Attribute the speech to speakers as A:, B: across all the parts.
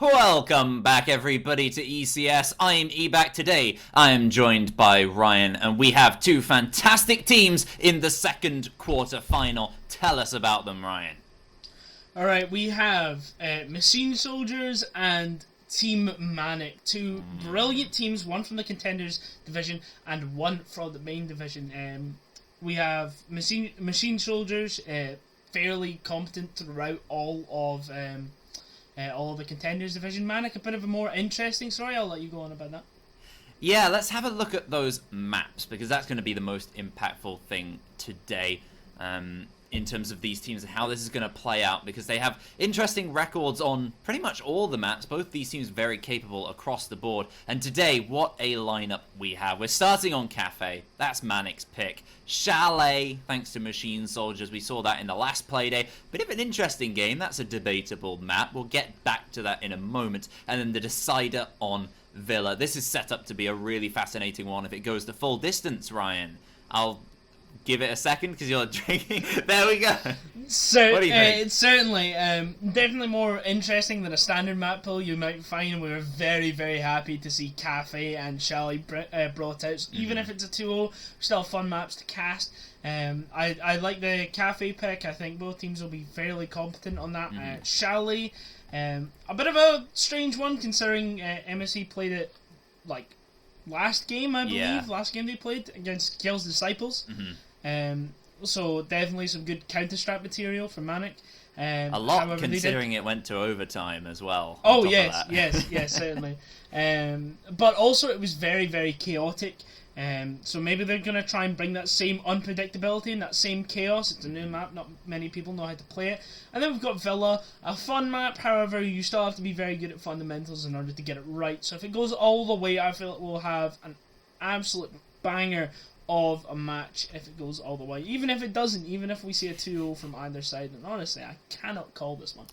A: Welcome back, everybody, to ECS. I'm Eback. Today, I am joined by Ryan, and we have two fantastic teams in the second quarter final. Tell us about them, Ryan.
B: All right, we have Machine Soldiers and Team Manic, two brilliant teams, one from the Contenders division and one from the main division. We have Machine Soldiers, fairly competent throughout all of the Contenders division. Manic, a bit of a more interesting story. I'll let you go on about that.
A: Yeah, let's have a look at those maps, because that's going to be the most impactful thing today. In terms of these teams and how this is going to play out, because they have interesting records on pretty much all the maps. Both these teams very capable across the board. And today, what a lineup we have. We're starting on Cafe. That's Manic's pick. Chalet, thanks to Machine Soldiers. We saw that in the last playday. Bit of an interesting game. That's a debatable map. We'll get back to that in a moment. And then the decider on Villa. This is set up to be a really fascinating one if it goes the full distance, Ryan. I'll give it a second because you're drinking. There we go.
B: So,
A: what do you think?
B: It's certainly definitely more interesting than a standard map pool you might find. We were very, very happy to see Cafe and Chalet brought out. So even if it's a 2-0, still fun maps to cast. I like the Cafe pick. I think both teams will be fairly competent on that. Chalet, a bit of a strange one considering MSC played it like last game, I believe.
A: Yeah.
B: Last game they played against Kill's Disciples. So definitely some good counter-strat material for Manic.
A: A lot, considering it went to overtime as well.
B: Oh, yes, certainly. But also it was very, very chaotic. So maybe they're going to try and bring that same unpredictability and that same chaos. It's a new map, not many people know how to play it. And then we've got Villa, a fun map, however, you still have to be very good at fundamentals in order to get it right. So if it goes all the way, I feel it will have an absolute banger of a match if it goes all the way. Even if it doesn't, even if we see a 2-0 from either side, and honestly, I cannot call this one.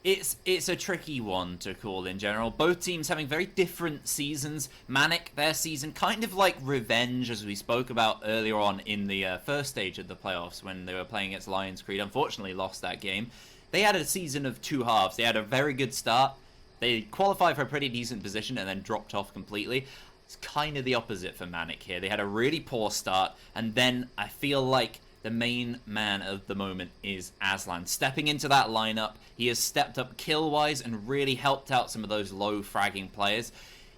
A: It's a tricky one to call in general. Both teams having very different seasons. Manic, their season, kind of like Revenge, as we spoke about earlier on in the first stage of the playoffs when they were playing against Lions Creed. Unfortunately, lost that game. They had a season of two halves. They had a very good start. They qualified for a pretty decent position and then dropped off completely. It's kind of the opposite for Manic here. They had a really poor start, and then I feel like the main man of the moment is Aslan. Stepping into that lineup, he has stepped up kill-wise and really helped out some of those low-fragging players.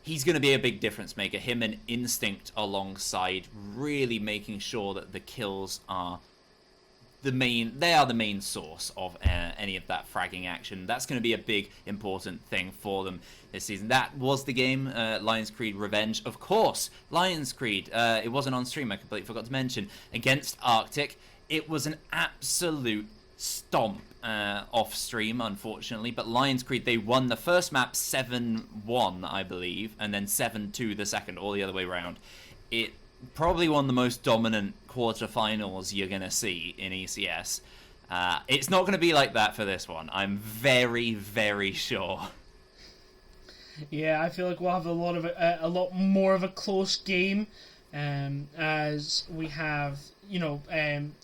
A: He's going to be a big difference maker. Him and Instinct alongside, really making sure that the kills are the main source of any of that fragging action. That's going to be a big, important thing for them this season. That was the game, Lions Creed Revenge. Of course, Lions Creed, it wasn't on stream, I completely forgot to mention, against Arctic. It was an absolute stomp off stream, unfortunately, but Lions Creed, they won the first map 7-1, I believe, and then 7-2 the second, all the other way around. It probably one of the most dominant quarterfinals you're going to see in ECS. It's not going to be like that for this one. I'm very, very sure.
B: Yeah, I feel like we'll have a lot more of a close game, as we have,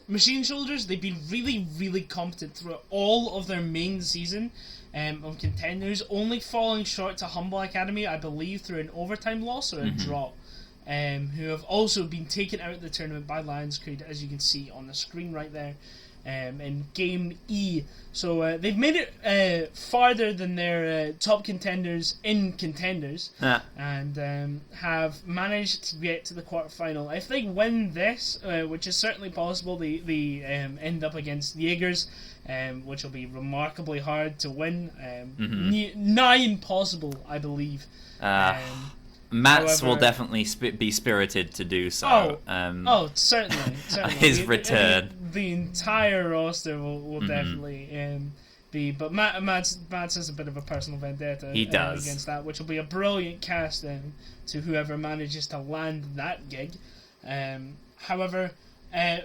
B: Machine Soldiers. They've been really, really competent throughout all of their main season of Contenders, only falling short to Humble Academy, I believe, through an overtime loss or a draw. Who have also been taken out of the tournament by Lions Creed, as you can see on the screen right there, in Game E. So they've made it farther than their top contenders in Contenders, and have managed to get to the quarterfinal. If they win this, which is certainly possible, they end up against Jaegers, which will be remarkably hard to win. Nigh impossible, I believe.
A: Mats will definitely be spirited to do so.
B: Certainly.
A: His return.
B: The entire roster will definitely be. But Mats has a bit of a personal vendetta against that, which will be a brilliant cast to whoever manages to land that gig. However,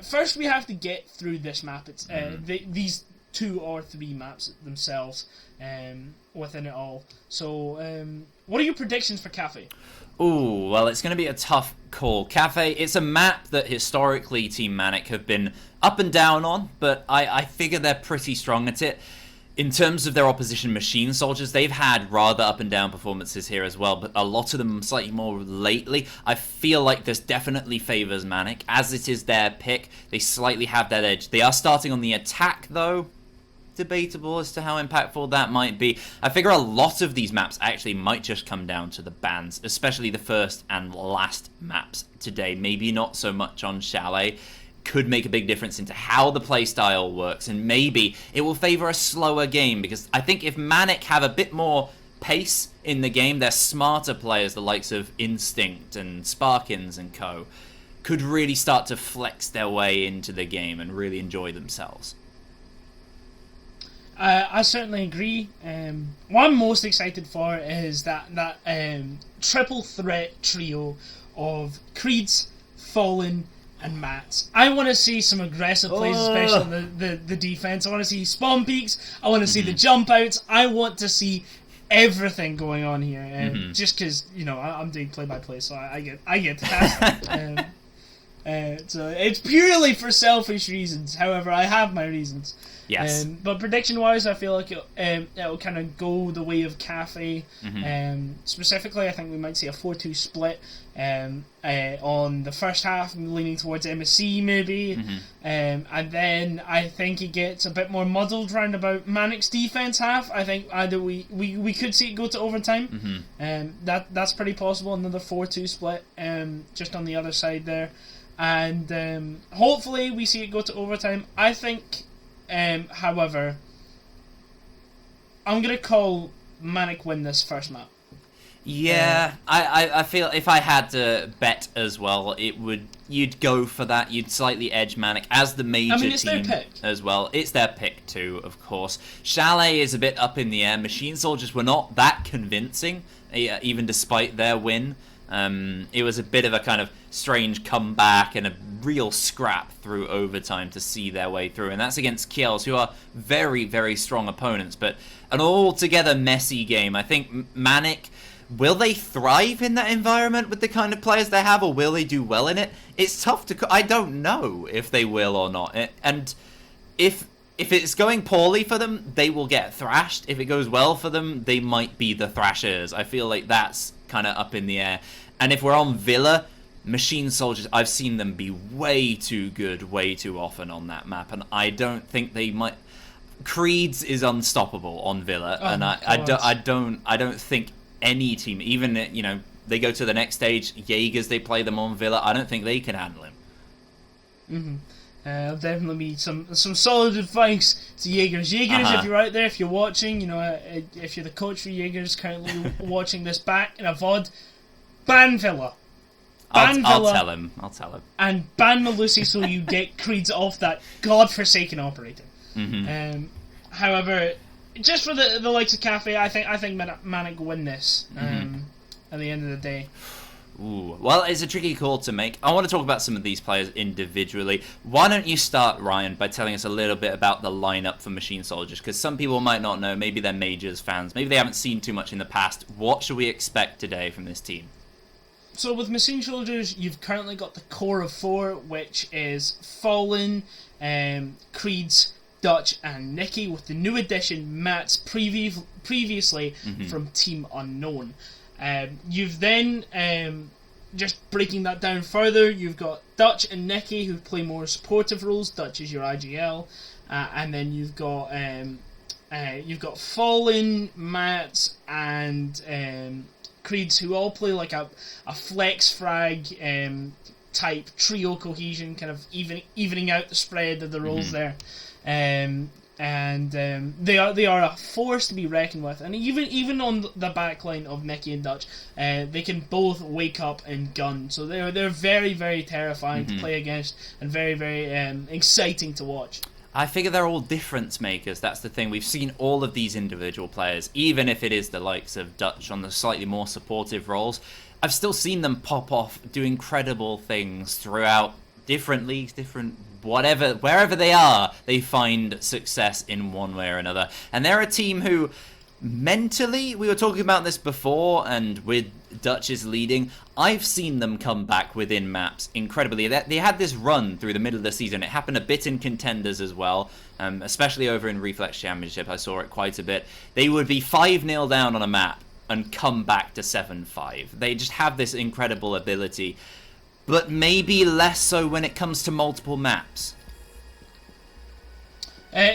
B: first we have to get through this map. It's these 2 or 3 maps themselves within it all. So, what are your predictions for Cafe?
A: Ooh, well, it's going to be a tough call. Cafe, it's a map that historically Team Manic have been up and down on, but I figure they're pretty strong at it. In terms of their opposition Machine Soldiers, they've had rather up and down performances here as well, but a lot of them slightly more lately. I feel like this definitely favours Manic. As it is their pick, they slightly have that edge. They are starting on the attack, though. Debatable as to how impactful that might be. I figure a lot of these maps actually might just come down to the bans, especially the first and last maps today. Maybe not so much on Chalet. Could make a big difference into how the playstyle works, and maybe it will favor a slower game, because I think if Manic have a bit more pace in the game, they're smarter players, the likes of Instinct and Sparkins and co, could really start to flex their way into the game and really enjoy themselves.
B: I certainly agree. What I'm most excited for is that triple threat trio of Creeds, Fallen, and Mats. I want to see some aggressive plays, especially on the defense. I want to see spawn peaks. I want to see the jump outs. I want to see everything going on here. Just because I'm doing play by play, so I get to cast it. So it's purely for selfish reasons. However, I have my reasons.
A: Yes.
B: But prediction-wise, I feel like it'll kind of go the way of Cafe. Specifically, I think we might see a 4-2 split on the first half, leaning towards MSC maybe. And then I think it gets a bit more muddled round about Manic's defense half. I think either we could see it go to overtime. That's pretty possible. Another 4-2 split just on the other side there. And hopefully we see it go to overtime. I think... however, I'm going to call Manic win this first map.
A: Yeah, I feel if I had to bet as well, you'd go for that. You'd slightly edge Manic as the major
B: it's
A: team
B: their pick.
A: As well. It's their pick too, of course. Chalet is a bit up in the air. Machine Soldiers were not that convincing, even despite their win. It was a bit of a kind of strange comeback and a real scrap through overtime to see their way through, and that's against Kiels, who are very, very strong opponents, but an altogether messy game. I think Manic, will they thrive in that environment with the kind of players they have, or will they do well in it? It's tough to... I don't know if they will or not, and if it's going poorly for them, they will get thrashed. If it goes well for them, they might be the thrashers. I feel like that's kind of up in the air. And if we're on Villa, Machine Soldiers, I've seen them be way too good, way too often on that map, and I don't think they might... Creeds is unstoppable on Villa, and I don't think any team, even, they go to the next stage, Jaegers, they play them on Villa, I don't think they can handle him.
B: There'll definitely be some solid advice to Jaegers. Jaegers, if you're out there, if you're watching, if you're the coach for Jaegers currently watching this back in a VOD, ban Villa.
A: I'll tell him.
B: And ban Malusi so you get Creeds off that godforsaken operator. However, just for the likes of Cafe, I think Manic win this at the end of the day.
A: Ooh. Well, it's a tricky call to make. I want to talk about some of these players individually. Why don't you start, Ryan, by telling us a little bit about the lineup for Machine Soldiers? Because some people might not know. Maybe they're Majors fans. Maybe they haven't seen too much in the past. What should we expect today from this team?
B: So with Machine Soldiers, you've currently got the core of 4, which is Fallen, Creeds, Dutch, and Nikki, with the new addition, Matt's previously from Team Unknown. You've then, just breaking that down further, you've got Dutch and Nikki, who play more supportive roles. Dutch is your IGL, and then you've got Fallen, Matt, and Creeds, who all play like a flex frag type trio cohesion, kind of evening out the spread of the roles there. They are a force to be reckoned with, and even on the back line of Nikki and Dutch, they can both wake up and gun. So they're very, very terrifying to play against, and very, very exciting to watch.
A: I figure they're all difference makers. That's the thing. We've seen all of these individual players, even if it is the likes of Dutch on the slightly more supportive roles. I've still seen them pop off, do incredible things throughout different leagues, different whatever, wherever they are, they find success in one way or another. And they're a team who mentally, we were talking about this before, and with Dutch's leading, I've seen them come back within maps incredibly. They had this run through the middle of the season. It happened a bit in Contenders as well, especially over in Reflex Championship. I saw it quite a bit. They would be 5-0 down on a map and come back to 7-5. They just have this incredible ability, but maybe less so when it comes to multiple maps.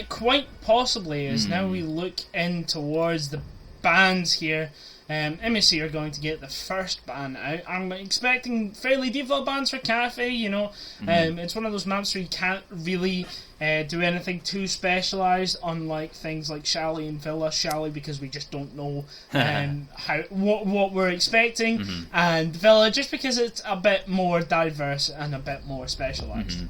B: Quite possibly, as now we look in towards the bans here. MSC are going to get the first ban out. I'm expecting fairly default bans for Cafe, you know. It's one of those maps where you can't really do anything too specialised, unlike things like Shally and Villa. Shally, because we just don't know what we're expecting, and Villa, just because it's a bit more diverse and a bit more specialised.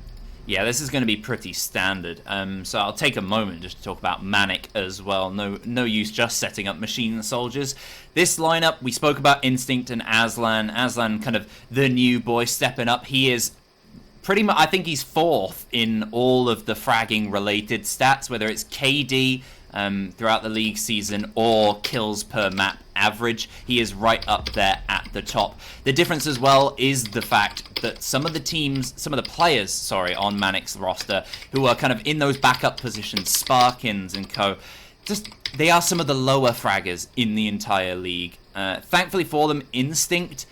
A: Yeah, this is going to be pretty standard. So I'll take a moment just to talk about Manic as well. No use just setting up machine soldiers. This lineup, we spoke about Instinct and Aslan. Aslan, kind of the new boy stepping up. He is pretty much, I think he's 4th in all of the fragging related stats, whether it's KD throughout the league season or kills per map average. He is right up there at the top. The difference as well is the fact that some of the players on Manic's roster who are kind of in those backup positions, Sparkins and co, they are some of the lower fraggers in the entire league. Thankfully for them, Instinct,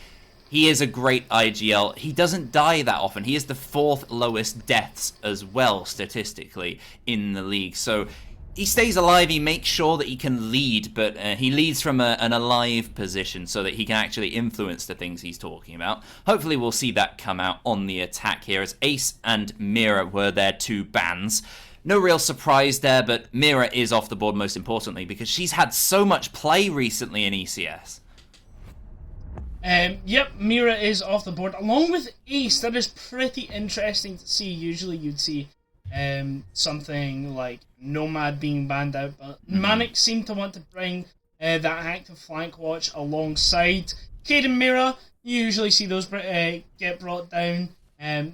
A: he is a great IGL. He doesn't die that often. He is the 4th lowest deaths as well, statistically, in the league. So he stays alive, he makes sure that he can lead, but he leads from an alive position so that he can actually influence the things he's talking about. Hopefully we'll see that come out on the attack here, as Ace and Mira were their 2 bans. No real surprise there, but Mira is off the board most importantly because she's had so much play recently in ECS.
B: Yep, Mira is off the board, along with Ace. That is pretty interesting to see. Usually you'd see something like Nomad being banned out, but Manic seemed to want to bring that active flank watch alongside Cade and Mira. You usually see those get brought down.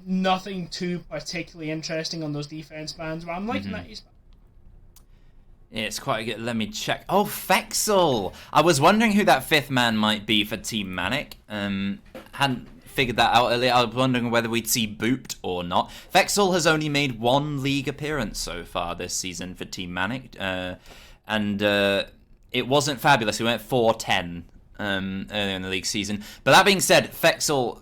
B: Nothing too particularly interesting on those defense bans, but I'm liking that Ace ban.
A: Yeah, it's quite good. Let me check. Oh, Fexel! I was wondering who that 5th man might be for Team Manic. Hadn't figured that out earlier. I was wondering whether we'd see Booped or not. Fexel has only made 1 league appearance so far this season for Team Manic, and it wasn't fabulous. He went 4-10 earlier in the league season. But that being said, Fexel,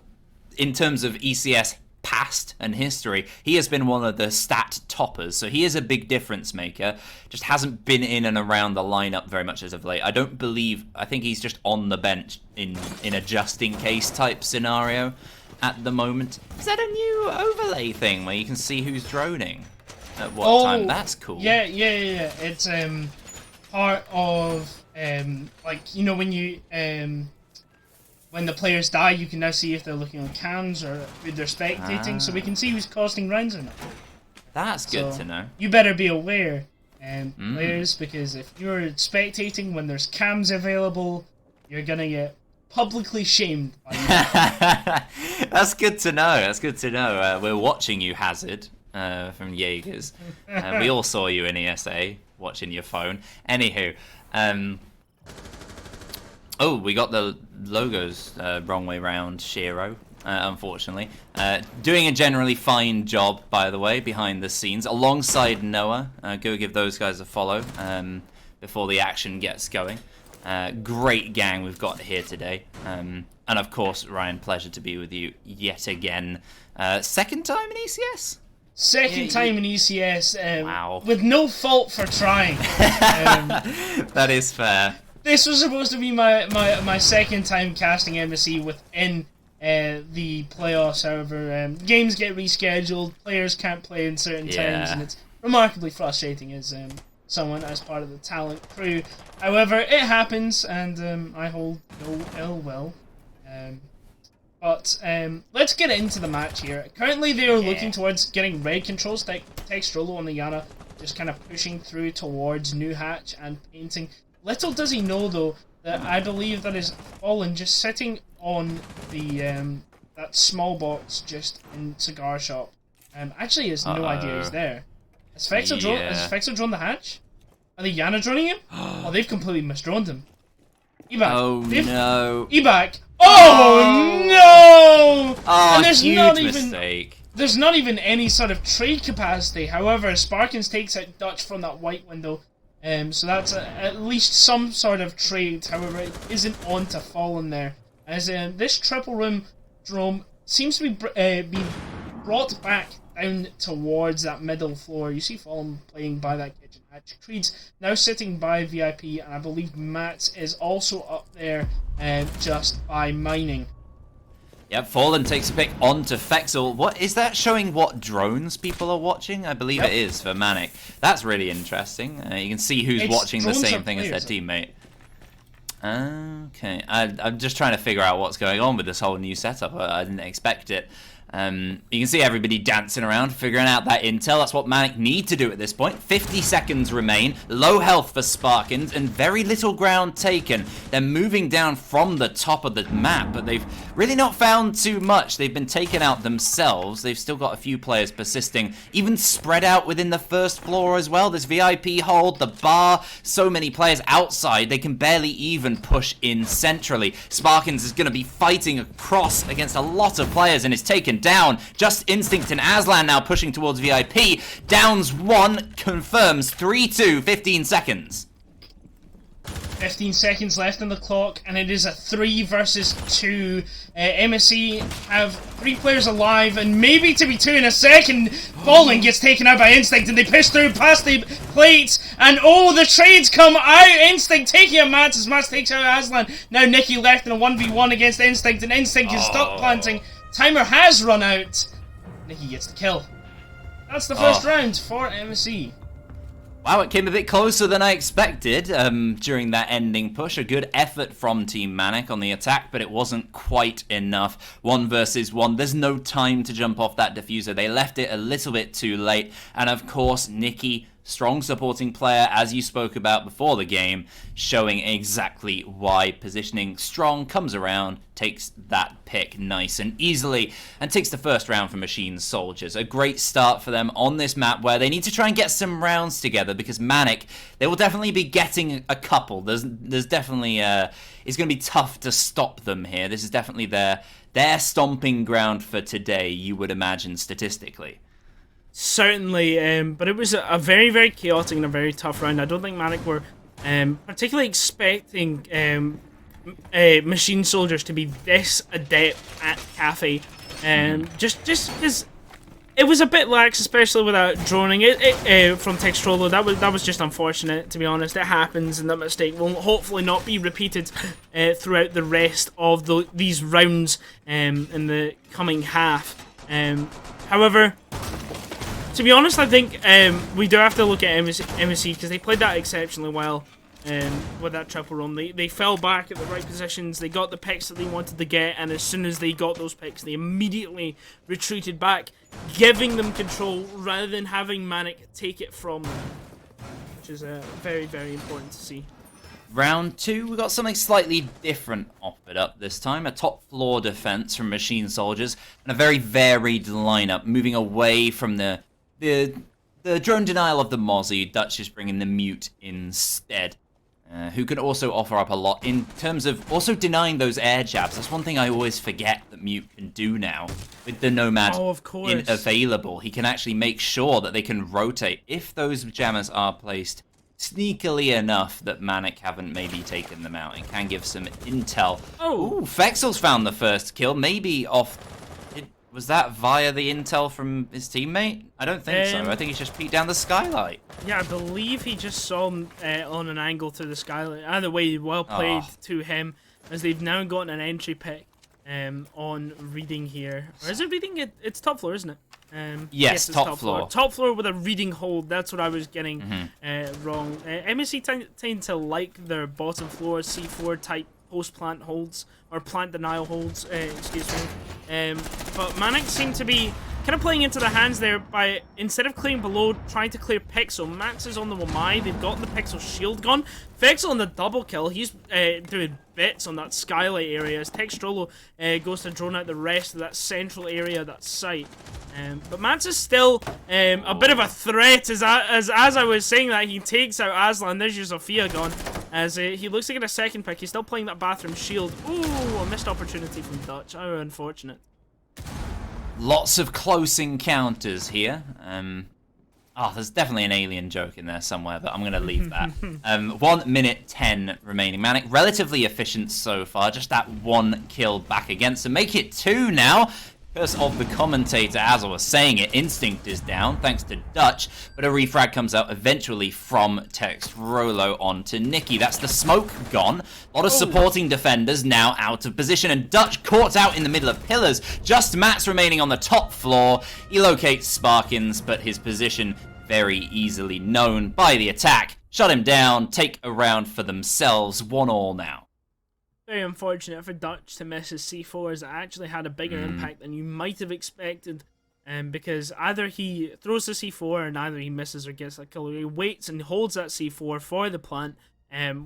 A: in terms of ECS past and history, he has been one of the stat toppers, so he is a big difference maker. Just hasn't been in and around the lineup very much as of late. I think he's just on the bench in a just-in-case type scenario at the moment. Is that a new overlay thing where you can see who's droning at what time? That's cool.
B: Yeah. It's part of like, you know, when you when the players die, you can now see if they're looking on cams or if they're spectating, so we can see who's costing rounds or not.
A: That's good to know.
B: You better be aware, players, because if you're spectating when there's cams available, you're gonna get publicly shamed by you.
A: That's good to know. That's good to know. We're watching you, Hazard, from Jaegers. We all saw you in ESA watching your phone. Anywho, oh, we got the logos wrong way round, Shiro, unfortunately. Doing a generally fine job, by the way, behind the scenes, alongside Noah. Go give those guys a follow before the action gets going. Great gang we've got here today. And of course, Ryan, pleasure to be with you yet again. Second time in ECS?
B: Second time in ECS,
A: wow.
B: With no fault for trying.
A: That is fair.
B: This was supposed to be my second time casting MSC within the playoffs. However, games get rescheduled, players can't play in certain times, and it's remarkably frustrating as someone as part of the talent crew. However, it happens, and I hold no ill will. But let's get into the match here. Currently, they are looking towards getting red controls. Textrolo on the Yana just kind of pushing through towards New Hatch and painting. Little does he know, though, that I believe that is Fallen just sitting on the that small box just in Cigar Shop. Actually, has no idea he's there. Has Fexel drawn the hatch? Are they Yana droning him? Oh, they've completely misdroned him. Ebac.
A: Oh no.
B: Ebac. Oh no!
A: Oh,
B: And there's
A: huge
B: not even
A: mistake.
B: there's not even any sort of trade capacity. However, Sparkins takes out Dutch from that white window. So that's at least some sort of trade. However, it isn't on to Fallen there. As this triple room drone seems to be brought back down towards that middle floor. You see Fallen playing by that kitchen hatch. Creed's now sitting by VIP, and I believe Matt is also up there just by mining.
A: Yep, Fallen takes a pick onto Fexel. What is that showing what drones people are watching? I believe it is for Manic. That's really interesting. You can see who's watching the same thing as their teammate. Okay, I'm just trying to figure out what's going on with this whole new setup. I didn't expect it. You can see everybody dancing around, figuring out that intel. That's what Manic need to do at this point. 50 seconds remain, low health for Sparkins, and very little ground taken. They're moving down from the top of the map, but they've really not found too much. They've been taken out themselves. They've still got a few players persisting, even spread out within the first floor as well. This VIP hold, the bar, so many players outside, they can barely even push in centrally. Sparkins is going to be fighting across against a lot of players and is taken down. Just Instinct and Aslan now pushing towards VIP. Downs 1, confirms 3-2, 15 seconds.
B: 15 seconds left on the clock, and it is a 3 versus 2. MSC have 3 players alive, and maybe to be 2 in a second. Fallen gets taken out by Instinct, and they push through past the plates, and oh, the trades come out. Instinct taking out Mats as Mats takes out Aslan. Now Nikki left in a 1v1 against Instinct, and Instinct is stuck planting. Timer has run out. Nikki gets the kill. That's the first round for MSC.
A: Wow, it came a bit closer than I expected during that ending push. A good effort from Team Manic on the attack, but it wasn't quite enough. 1 versus 1. There's no time to jump off that diffuser. They left it a little bit too late. And of course, Nikki, strong supporting player, as you spoke about before the game, showing exactly why positioning strong, comes around, takes that pick nice and easily, and takes the first round for Machine Soldiers. A great start for them on this map where they need to try and get some rounds together, because Manic, they will definitely be getting a couple. There's definitely, it's going to be tough to stop them here. This is definitely their stomping ground for today, you would imagine, statistically.
B: Certainly, but it was a very, very chaotic and a very tough round. I don't think Manic were particularly expecting Machine Soldiers to be this adept at Cafe. Just because it was a bit lax, especially without droning it from Textrolo. That was just unfortunate, to be honest. It happens, and that mistake will hopefully not be repeated throughout the rest of these rounds in the coming half. However, to be honest, I think we do have to look at MSC because they played that exceptionally well with that triple run. They fell back at the right positions, they got the picks that they wanted to get, and as soon as they got those picks, they immediately retreated back, giving them control rather than having Manic take it from them, which is very, very important to see.
A: Round 2, we got something slightly different offered up this time. A top floor defense from Machine Soldiers, and a very varied lineup, moving away from the drone denial of the Mozzie. Dutch is bringing the Mute instead, who can also offer up a lot in terms of also denying those air jabs. That's one thing I always forget that Mute can do now. With the Nomad available, he can actually make sure that they can rotate if those jammers are placed sneakily enough that Manic haven't maybe taken them out. It can give some intel. Oh, Fexel's found the first kill, maybe off. Was that via the intel from his teammate? I don't think so. I think he's just peeked down the skylight.
B: Yeah, I believe he just saw him on an angle to the skylight. Either way, well played to him, as they've now gotten an entry pick on reading here. Or is it reading? It's top floor, isn't it?
A: Yes, top floor.
B: Top floor with a reading hold. That's what I was getting wrong. MSC tend to like their bottom floor C4 type post-plant holds, or plant denial holds, excuse me. But Manic seemed to be kind of playing into the hands there by, instead of clearing below, trying to clear Pixel. Max is on the Wamai, they've gotten the Pixel shield gun. Fexel on the double kill, he's doing bits on that skylight area as Textrolo goes to drone out the rest of that central area, that site. But Mats is still a bit of a threat as I was saying that. He takes out Aslan. There's your Sophia gone. As he looks to get a second pick. He's still playing that bathroom shield. Ooh, a missed opportunity from Dutch. How unfortunate.
A: Lots of close encounters here. There's definitely an alien joke in there somewhere, but I'm going to leave that. 1 minute 10 remaining. Manic, relatively efficient so far. Just that one kill back against him. Make it 2 now. Curse of the commentator, as I was saying it, Instinct is down, thanks to Dutch, but a refrag comes out eventually from Text Rolo onto Nikki. That's the smoke gone. A lot of supporting defenders now out of position, and Dutch caught out in the middle of pillars. Just Mats remaining on the top floor. He locates Sparkins, but his position very easily known by the attack. Shut him down, take a round for themselves, 1-1 now.
B: Very unfortunate for Dutch to miss his C4, as it actually had a bigger impact than you might have expected. Because either he throws the C4 and either he misses or gets that kill. He waits and holds that C4 for the plant,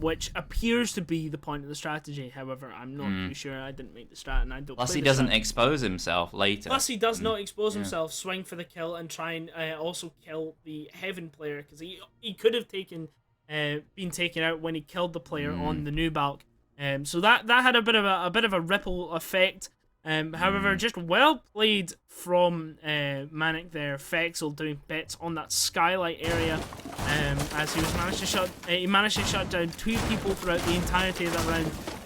B: which appears to be the point of the strategy. However, I'm not too sure. I didn't make the strat and I don't
A: Plus
B: play
A: he
B: the
A: doesn't
B: strat.
A: expose himself later.
B: Plus he does not expose himself, swing for the kill and try and also kill the Heaven player, because he could have been taken out when he killed the player on the new bulk. So that had a bit of a ripple effect. However, just well played from Manic there. Fexel doing bits on that skylight area, as he managed to shut down 2 people throughout the entirety of that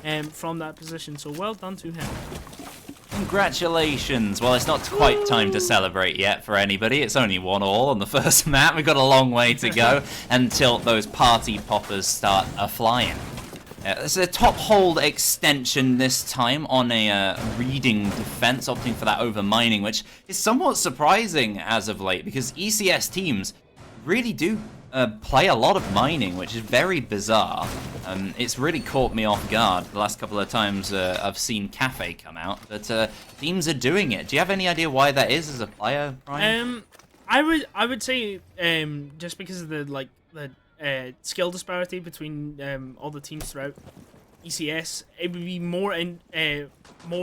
B: round from that position. So well done to him.
A: Congratulations. Well, it's not quite time to celebrate yet for anybody. It's only 1-1 on the first map. We've got a long way to go until those party poppers start a-flying. It's a top hold extension this time on a reading defense, opting for that over mining, which is somewhat surprising as of late, because ECS teams really do play a lot of mining, which is very bizarre. It's really caught me off guard the last couple of times I've seen Cafe come out, but teams are doing it. Do you have any idea why that is as a player, Brian?
B: I would say just because of the skill disparity between all the teams throughout ECS, it would be more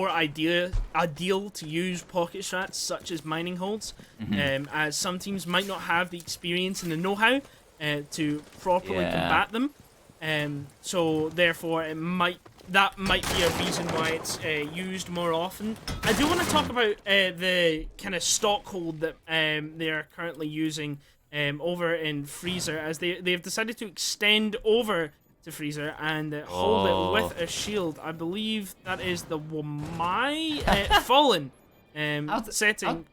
B: ideal to use pocket strats such as mining holds, as some teams might not have the experience and the know-how to properly combat them, so therefore that might be a reason why it's used more often. I do want to talk about the kind of stock hold that they are currently using over in Freezer, as they've decided to extend over to Freezer and hold it with a shield. I believe that is the Wamai Fallen setting.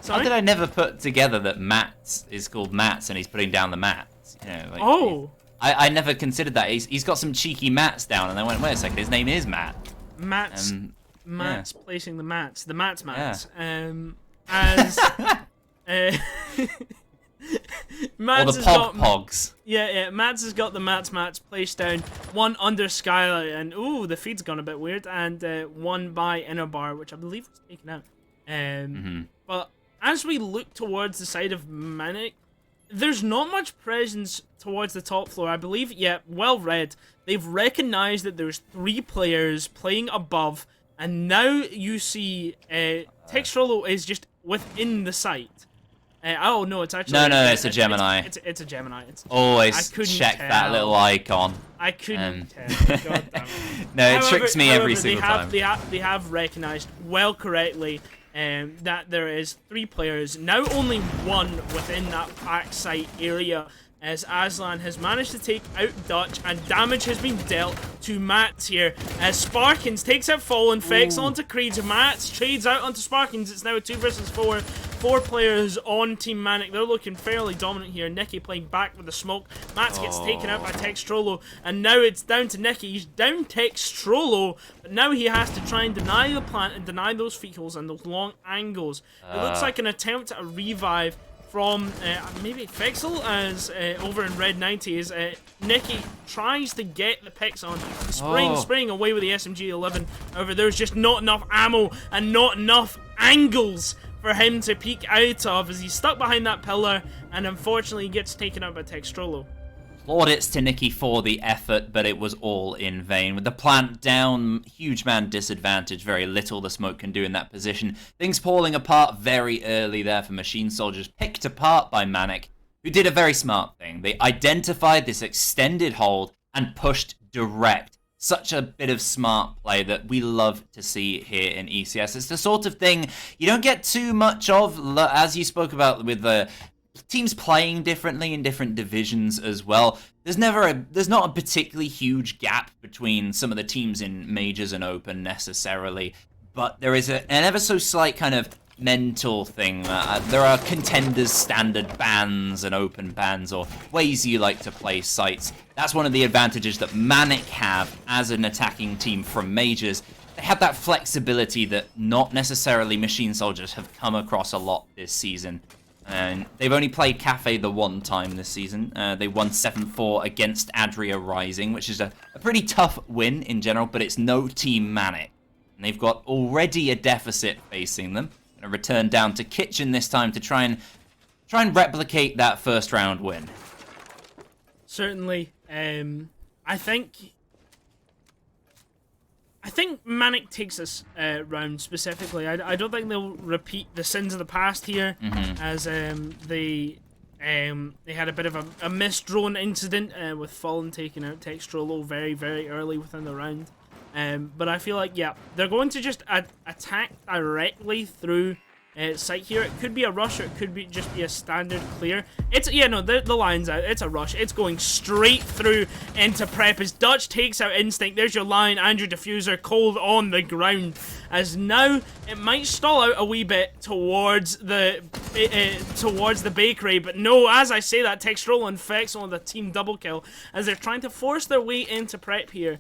A: How did I never put together that Mats is called Mats and he's putting down the mats? You know, I never considered that. He's got some cheeky mats down, and I went, wait a second, his name is Matt. Mats placing the mats. The mats. As
B: Mads
A: or the pogs.
B: Yeah, Mads has got the mats placed down, one under Skylight, and ooh, the feed's gone a bit weird, and one by Inner Bar, which I believe was taken out. But as we look towards the side of Manic, there's not much presence towards the top floor. I believe, well read. They've recognized that there's 3 players playing above, and now you see Textrolo is just within the site. Oh no, it's actually
A: no, it's a Gemini.
B: It's a Gemini.
A: Always check that little icon.
B: I couldn't tell. God damn it.
A: No, it tricks me every single time.
B: They have recognized well correctly that there is 3 players, now only 1 within that pack site area, as Aslan has managed to take out Dutch, and damage has been dealt to Mats here, as Sparkins takes out Fallen, Fex onto Creed, Mats trades out onto Sparkins. It's now a 2 versus 4. 4 players on Team Manic. They're looking fairly dominant here. Nikki playing back with the smoke. Mats gets taken out by Textrolo, and now it's down to Nikki. He's down Textrolo, but now he has to try and deny the plant and deny those fecals and those long angles. It looks like an attempt at a revive from maybe Fexel, as over in Red 90 is Nikki tries to get the picks on, spraying away with the SMG-11. However, there's just not enough ammo and not enough angles for him to peek out of, as he's stuck behind that pillar, and unfortunately he gets taken out by Textrolo.
A: Plaudits to Nikki for the effort, but it was all in vain. With the plant down, huge man disadvantage, very little the smoke can do in that position. Things falling apart very early there for Machine Soldiers, picked apart by Manic, who did a very smart thing. They identified this extended hold and pushed direct. Such a bit of smart play that we love to see here in ECS. It's the sort of thing you don't get too much of, as you spoke about with the teams playing differently in different divisions as well. There's not a particularly huge gap between some of the teams in Majors and Open necessarily, but there is an ever so slight kind of mental thing. There are contenders standard bans and open bans, or ways you like to play sites. That's one of the advantages that Manic have as an attacking team from Majors. They have that flexibility that not necessarily Machine Soldiers have come across a lot this season. And they've only played Cafe the one time this season. They won 7-4 against Adria Rising, which is a pretty tough win in general, but it's no Team Manic. And they've got already a deficit facing them. Going to return down to Kitchen this time to try and replicate that first round win.
B: Certainly. I think Manic takes this round specifically. I don't think they'll repeat the sins of the past here, as they had a bit of a misdrawn incident with Fallen taking out Textrolo very, very early within the round. But I feel like, yeah, they're going to just attack directly through site here. It could be a rush, or it could be just be a standard clear. The line's out. It's a rush. It's going straight through into prep as Dutch takes out Instinct. There's your line and your diffuser cold on the ground. As now it might stall out a wee bit towards the bakery, but no, as I say that, Textrol and Fex on the team double kill as they're trying to force their way into prep here.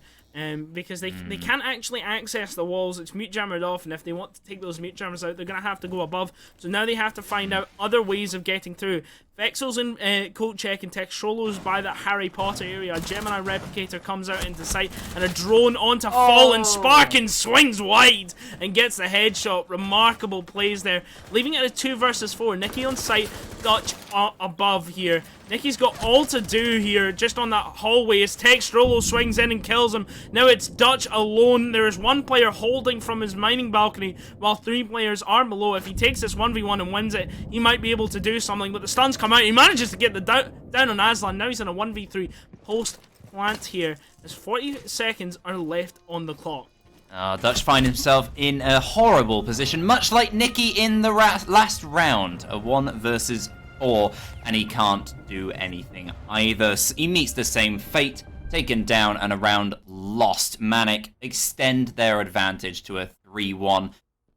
B: Because they can't actually access the walls. It's mute jammered off, and if they want to take those mute jammers out, they're going to have to go above. So now they have to find out other ways of getting through. Vexel's in coat check, and Textrolo's by that Harry Potter area. A Gemini Replicator comes out into sight, and a drone onto Fallen. Sparkin swings wide and gets the headshot. Remarkable plays there, leaving it a 2 versus 4. Nikki on site, Dutch above here. Nikki's got all to do here just on that hallway as Textrolo swings in and kills him. Now it's Dutch alone. There is one player holding from his mining balcony while 3 players are below. If he takes this 1v1 and wins it, he might be able to do something, but the stuns come out. He manages to get the down on Aslan. Now he's in a 1v3 post plant here as 40 seconds are left on the clock.
A: Dutch finds himself in a horrible position, much like Nikki in the last round, a 1 versus 4, and he can't do anything either. He meets the same fate, taken down and a round lost. Manic extend their advantage to a 3-1.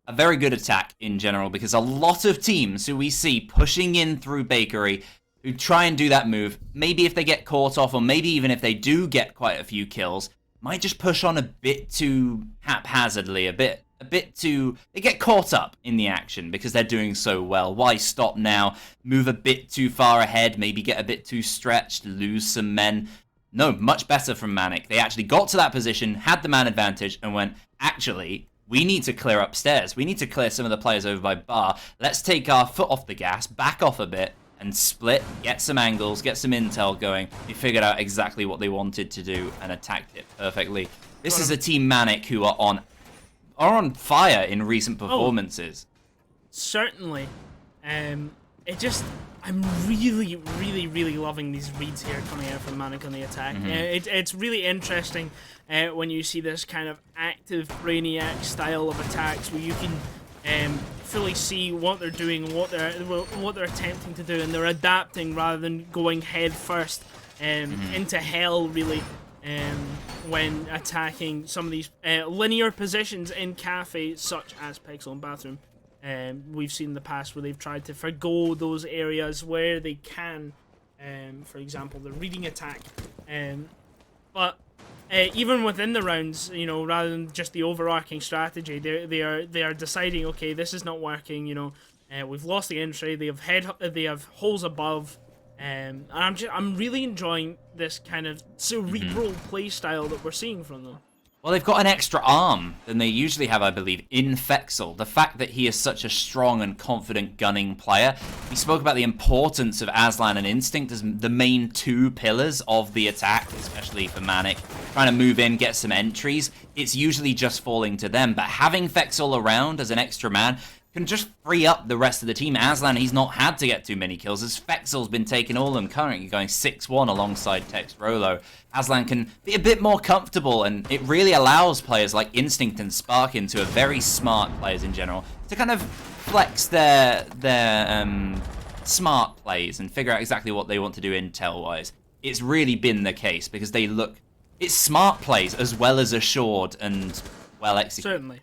A: A very good attack in general, because a lot of teams who we see pushing in through Bakery who try and do that move, maybe if they get caught off, or maybe even if they do get quite a few kills, might just push on a bit too haphazardly, a bit too... They get caught up in the action because they're doing so well. Why stop now? Move a bit too far ahead, maybe get a bit too stretched, lose some men. No, much better from Manic. They actually got to that position, had the man advantage, and went, actually, we need to clear upstairs. We need to clear some of the players over by bar. Let's take our foot off the gas, back off a bit, and split, get some angles, get some intel going. They figured out exactly what they wanted to do and attacked it perfectly. This is a team Manic who are on fire in recent performances.
B: Certainly. I'm really, really, really loving these reads here coming out from Manic on the attack. It's really interesting when you see this kind of active Brainiac style of attacks where you can fully see what they're doing, what they're attempting to do, and they're adapting rather than going head first into hell, really. When attacking some of these linear positions in cafes such as Pixel and Bathroom. We've seen in the past where they've tried to forgo those areas where they can, for example, the reading attack. But even within the rounds, rather than just the overarching strategy, they are deciding, okay, this is not working. We've lost the entry. They have holes above. And I'm really enjoying this kind of cerebral play style that we're seeing from them.
A: Well, they've got an extra arm than they usually have, I believe, in Fexel. The fact that he is such a strong and confident gunning player. We spoke about the importance of Aslan and Instinct as the main 2 pillars of the attack, especially for Manic. Trying to move in, get some entries. It's usually just falling to them, but having Fexel around as an extra man can just free up the rest of the team. Aslan, he's not had to get too many kills, as Fexel's been taking all of them, currently going 6-1 alongside Tex Rolo. Aslan can be a bit more comfortable, and it really allows players like Instinct and Sparkin, who are very smart players in general, to kind of flex their smart plays and figure out exactly what they want to do intel-wise. It's really been the case, because they look... It's smart plays as well as assured and well executed.
B: Certainly.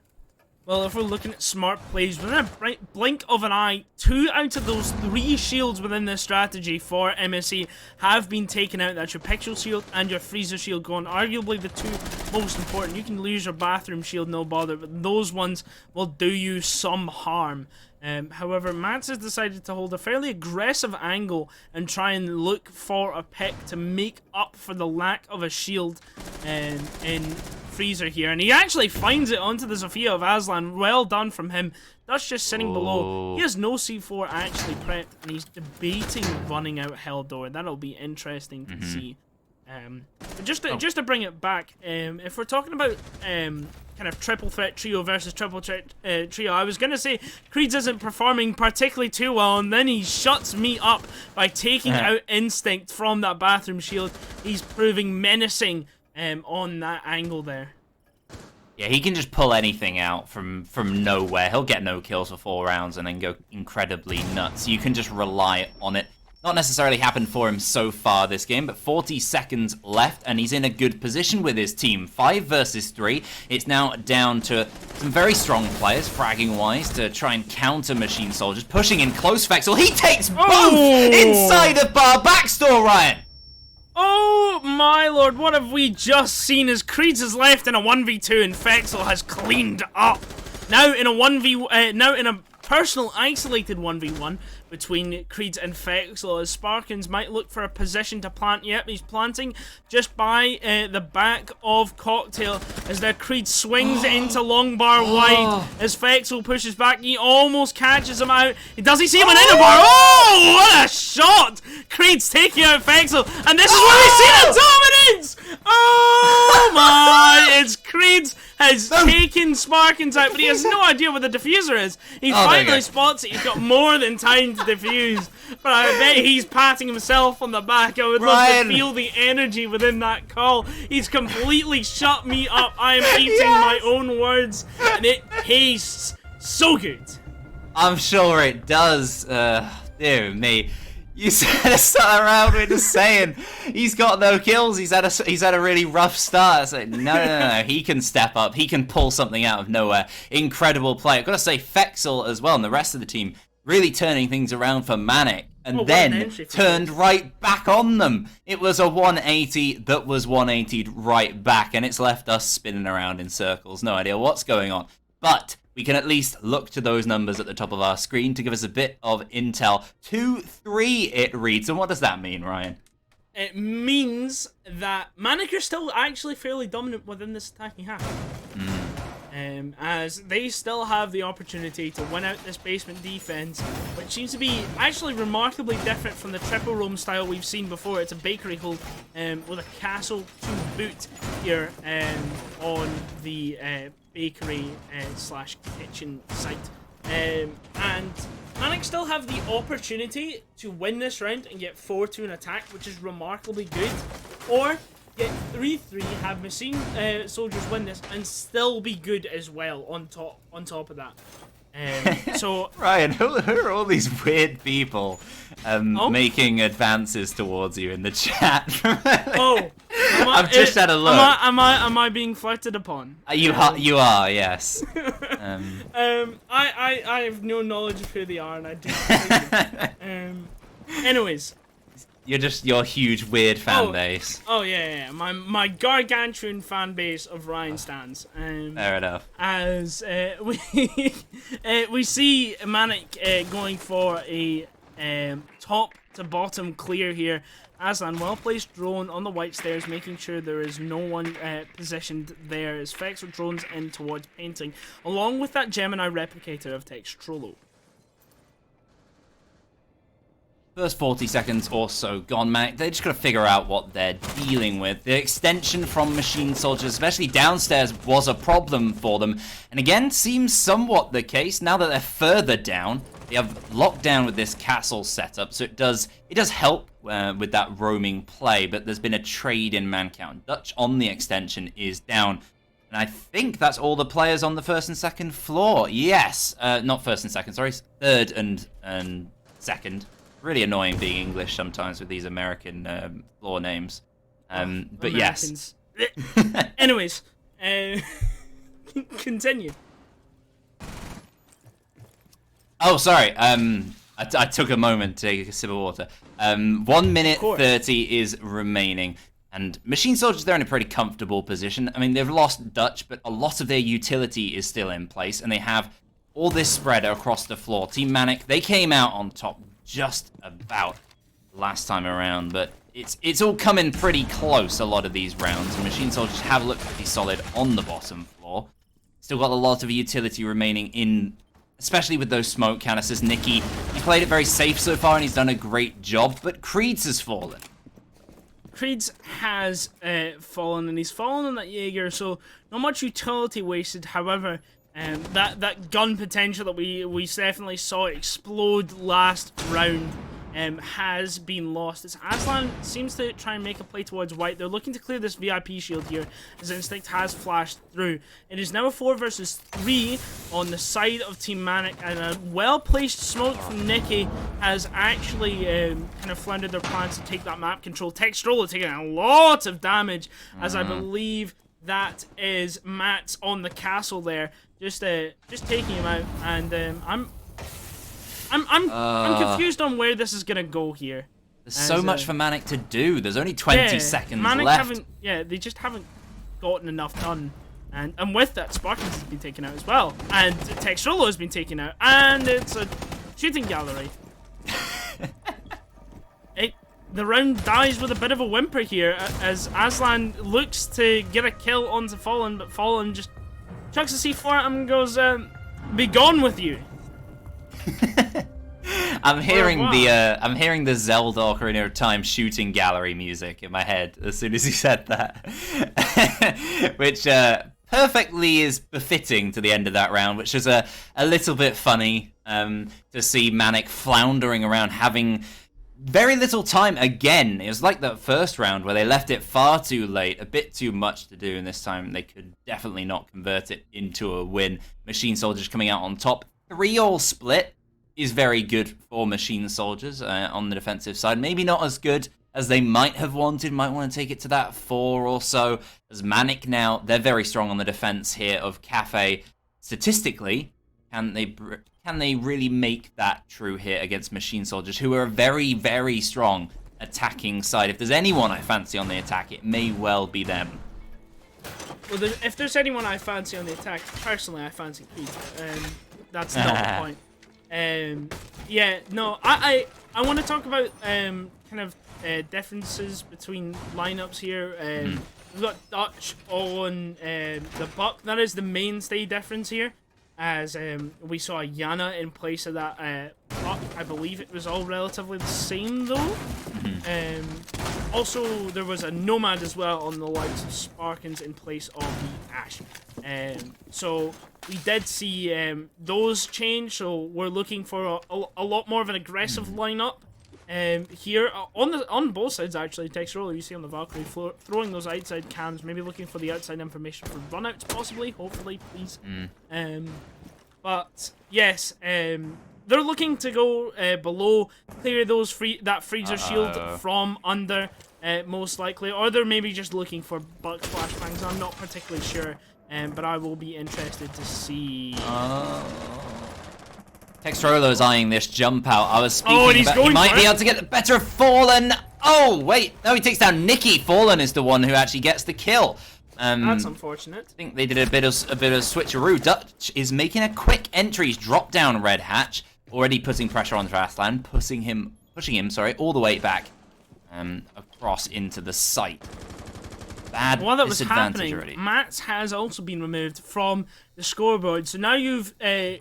B: Well, if we're looking at smart plays, within a blink of an eye, 2 out of those 3 shields within this strategy for MSC have been taken out. That's your Pixel Shield and your Freezer Shield gone. Arguably the 2 most important. You can lose your Bathroom Shield, no bother, but those ones will do you some harm. However, Mats has decided to hold a fairly aggressive angle and try and look for a pick to make up for the lack of a shield in Freezer here, and he actually finds it onto the Sophia of Aslan. Well done from him. That's just sitting below. He has no C4 actually prepped, and he's debating running out Helldoor. That'll be interesting to see. But just to bring it back, if we're talking about kind of triple threat trio versus triple threat trio, I was gonna say Creeds isn't performing particularly too well, and then he shuts me up by taking out Instinct from that Bathroom Shield. He's proving menacing on that angle there.
A: Yeah, he can just pull anything out from nowhere. He'll get no kills for 4 rounds and then go incredibly nuts. You can just rely on it. Not necessarily happened for him so far this game, but 40 seconds left, and he's in a good position with his team. 5 versus 3. It's now down to some very strong players, fragging-wise, to try and counter Machine Soldiers. Pushing in close, Fexel. He takes both inside of bar backstore, Ryan!
B: Oh my lord, what have we just seen as Creeds is left in a 1v2 and Fexel has cleaned up. Now in a personal isolated 1v1 between Creeds and Fexel, as Sparkins might look for a position to plant. Yep, he's planting just by the back of Cocktail as their Creed swings into long bar wide. As Fexel pushes back, he almost catches him out. Does he see him in inner bar? Oh, what a shot! Creed's taking out Fexel, and this is where we see the dominance! Oh my! It's Creeds has taken Sparkins out, but he has no idea where the diffuser is. He finally spots it. He's got more than time to defuse, but I bet he's patting himself on the back. I would love to feel the energy within that call. He's completely shut me up. I am eating my own words, and it tastes so good.
A: I'm sure it does. Dear me. You said something around with just saying he's got no kills. He's had a really rough start. It's like, no. He can step up. He can pull something out of nowhere. Incredible play. I've got to say, Fexel as well and the rest of the team really turning things around for Manic, and then turned right back on them. It was a 180 that was 180'd right back, and it's left us spinning around in circles. No idea what's going on, but we can at least look to those numbers at the top of our screen to give us a bit of intel. 2-3 it reads, and what does that mean, Ryan?
B: It means that Manic are still actually fairly dominant within this attacking half. As they still have the opportunity to win out this basement defense, which seems to be actually remarkably different from the triple roam style we've seen before. It's a bakery hold with a castle to boot here on the bakery slash kitchen site. And Manic still have the opportunity to win this round and get 4-2 an attack, which is remarkably good, or get 3-3, have Machine Soldiers win this and still be good as well on top of that. So
A: Ryan, who are all these weird people making advances towards you in the chat?
B: I've
A: just had a look.
B: Am I being flirted upon?
A: You are, yes.
B: I have no knowledge of who they are, and I do. Anyways.
A: You're just your huge weird fan base.
B: Oh yeah. My gargantuan fan base of Ryan stands.
A: Fair enough.
B: As we see Manic going for a top to bottom clear here. Aslan, well-placed drone on the white stairs, making sure there is no one positioned there as Fex with drones in towards painting, along with that Gemini replicator of Textrolo.
A: First 40 seconds or so gone, Manic. They just got to figure out what they're dealing with. The extension from Machine Soldiers, especially downstairs, was a problem for them. And again, seems somewhat the case now that they're further down. They have lockdown with this castle setup, so it does help with that roaming play. But there's been a trade in man count. Dutch on the extension is down. And I think that's all the players on the first and second floor. Yes, not first and second, sorry. Third and second. Really annoying being English sometimes with these American floor names. But
B: Americans. Yes. Anyways, continue.
A: Oh, sorry. I took a moment to take a sip of water. 1 minute 30 is remaining. And Machine Soldiers, they're in a pretty comfortable position. I mean, they've lost Dutch, but a lot of their utility is still in place. And they have all this spread across the floor. Team Manic, they came out on top just about last time around, but it's all coming pretty close, a lot of these rounds. And Machine Soldiers have looked pretty solid on the bottom floor. Still got a lot of utility remaining in, especially with those smoke canisters. Nicky, he played it very safe so far, and he's done a great job, but Creeds has fallen.
B: Creeds has fallen, and he's fallen on that Jaeger, so not much utility wasted. However, that gun potential that we definitely saw explode last round has been lost. As Aslan seems to try and make a play towards white. They're looking to clear this VIP shield here, as Instinct has flashed through. It is now a 4 versus 3 on the side of Team Manic, and a well-placed smoke from Nicky has actually kind of floundered their plans to take that map control. Textrolo taking a lot of damage, as I believe that is Matt's on the castle there, just taking him out, and I'm confused on where this is gonna go here.
A: There's so much for Manic to do. There's only 20 seconds left.
B: They just haven't gotten enough done, and with that, Sparkins has been taken out as well, and Textrolo has been taken out, and it's a shooting gallery. The round dies with a bit of a whimper here, as Aslan looks to get a kill onto Fallen, but Fallen just chucks a C4 at him and goes, "Be gone with you."
A: I'm hearing the Zelda Ocarina of Time shooting gallery music in my head as soon as he said that, which perfectly is befitting to the end of that round, which is a little bit funny to see Manic floundering around, having very little time again. It was like that first round where they left it far too late, a bit too much to do, and this time they could definitely not convert it into a win. Machine Soldiers coming out on top. 3-all split is very good for Machine Soldiers on the defensive side. Maybe not as good as they might have wanted. Might want to take it to that 4 or so. As Manic now, they're very strong on the defense here of Cafe. Statistically, can they really make that true hit against Machine Soldiers, who are a very, very strong attacking side? If there's anyone I fancy on the attack, it may well be them.
B: Well, if there's anyone I fancy on the attack, personally, I fancy Creed. That's not the point. Yeah, no, I want to talk about kind of differences between lineups here. We've got Dutch on the Buck. That is the mainstay difference here, as we saw Yana in place of that Buck. I believe it was all relatively the same though. Also, there was a Nomad as well on the likes of Sparkins in place of the Ash. So we did see those change, so we're looking for a lot more of an aggressive lineup here on both sides actually. Textrolo, you see on the Valkyrie throwing those outside cams, maybe looking for the outside information for runouts possibly, hopefully, please. But yes, they're looking to go below, clear those that freezer shield from under, most likely, or they're maybe just looking for Buck flashbangs. I'm not particularly sure, but I will be interested to see.
A: Textrolo is eyeing this jump out. I was speaking about he might be able to get the better of Fallen. Oh wait, no, he takes down Nicky. Fallen is the one who actually gets the kill.
B: That's unfortunate.
A: I think they did a bit of switcheroo. Dutch is making a quick entry. He's dropped down Red Hatch, already putting pressure on Aslan, putting him pushing him, sorry, all the way back across into the site. Bad
C: While that was
A: disadvantage
C: happening,
A: already.
C: Mats has also been removed from the scoreboard. So now you've had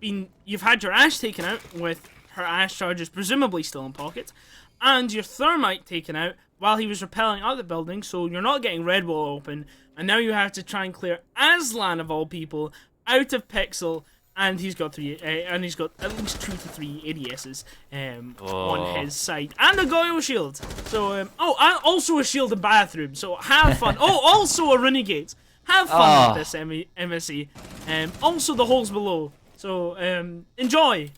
C: your Ash taken out with her Ash charges presumably still in pocket, and your Thermite taken out while he was repelling out the building, so you're not getting Red Wall open, and now you have to try and clear Aslan of all people out of Pixel, and he's got at least 2 to 3 ADSs on his side, and a Goyo shield. So and also a shield and bathroom. So have fun. Also a Renegade. Have fun with this MSE. Also the holes below. So enjoy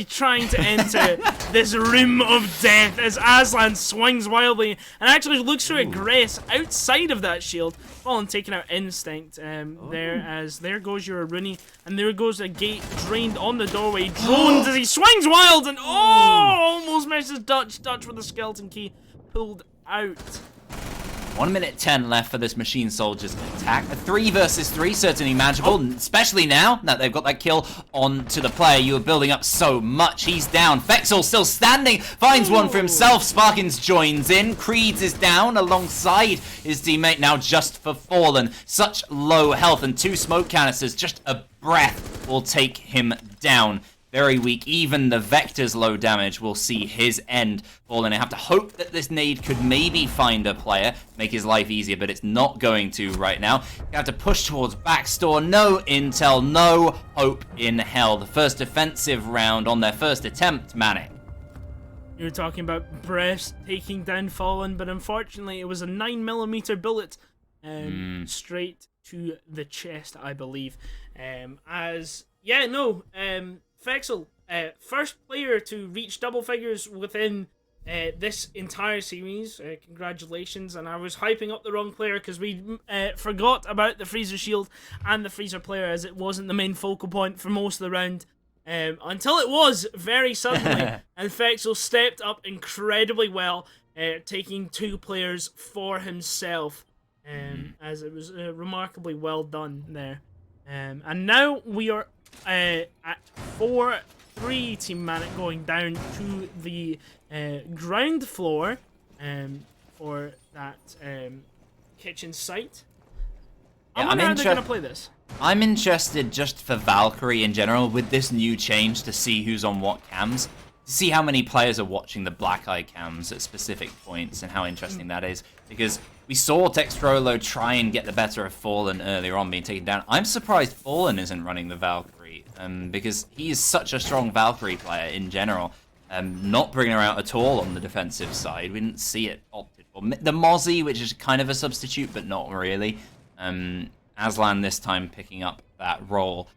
C: trying to enter this room of death as Aslan swings wildly and actually looks for a grace outside of that shield. Fallen taking out Instinct there goes your Rooney, and there goes a gate drained on the doorway. Droned as he swings wild and almost misses Dutch. Dutch with the skeleton key pulled out.
A: 1 minute 10 left for this Machine Soldiers attack. A 3 versus 3, certainly manageable, especially now that they've got that kill onto the player. You were building up so much. He's down. Fexel still standing, finds one for himself. Sparkins joins in. Creeds is down alongside his teammate, now just for Fallen. Such low health, and 2 smoke canisters, just a breath will take him down. Very weak. Even the Vector's low damage will see his end. Fallen, I have to hope that this nade could maybe find a player, make his life easier, but it's not going to right now. You have to push towards backstore. No intel, no hope in hell. The first defensive round on their first attempt, Manic.
C: You're talking about Breast taking down Fallen, but unfortunately it was a 9mm bullet straight to the chest, I believe. Fexel, first player to reach double figures within this entire series. Congratulations. And I was hyping up the wrong player because we forgot about the Freezer Shield and the Freezer player, as it wasn't the main focal point for most of the round. Until it was, very suddenly. And Fexel stepped up incredibly well, taking 2 players for himself. As it was remarkably well done there. And now we are at 4-3 Team Manic going down to the ground floor for that kitchen site. I wonder how they're going to play this.
A: I'm interested just for Valkyrie in general with this new change to see who's on what cams. To see how many players are watching the black eye cams at specific points and how interesting that is. Because we saw Textrolo try and get the better of Fallen earlier on, being taken down. I'm surprised Fallen isn't running the Valkyrie, because he is such a strong Valkyrie player in general. Not bringing her out at all on the defensive side. We didn't see it opted for. The Mozzie, which is kind of a substitute, but not really. Aslan this time picking up that role.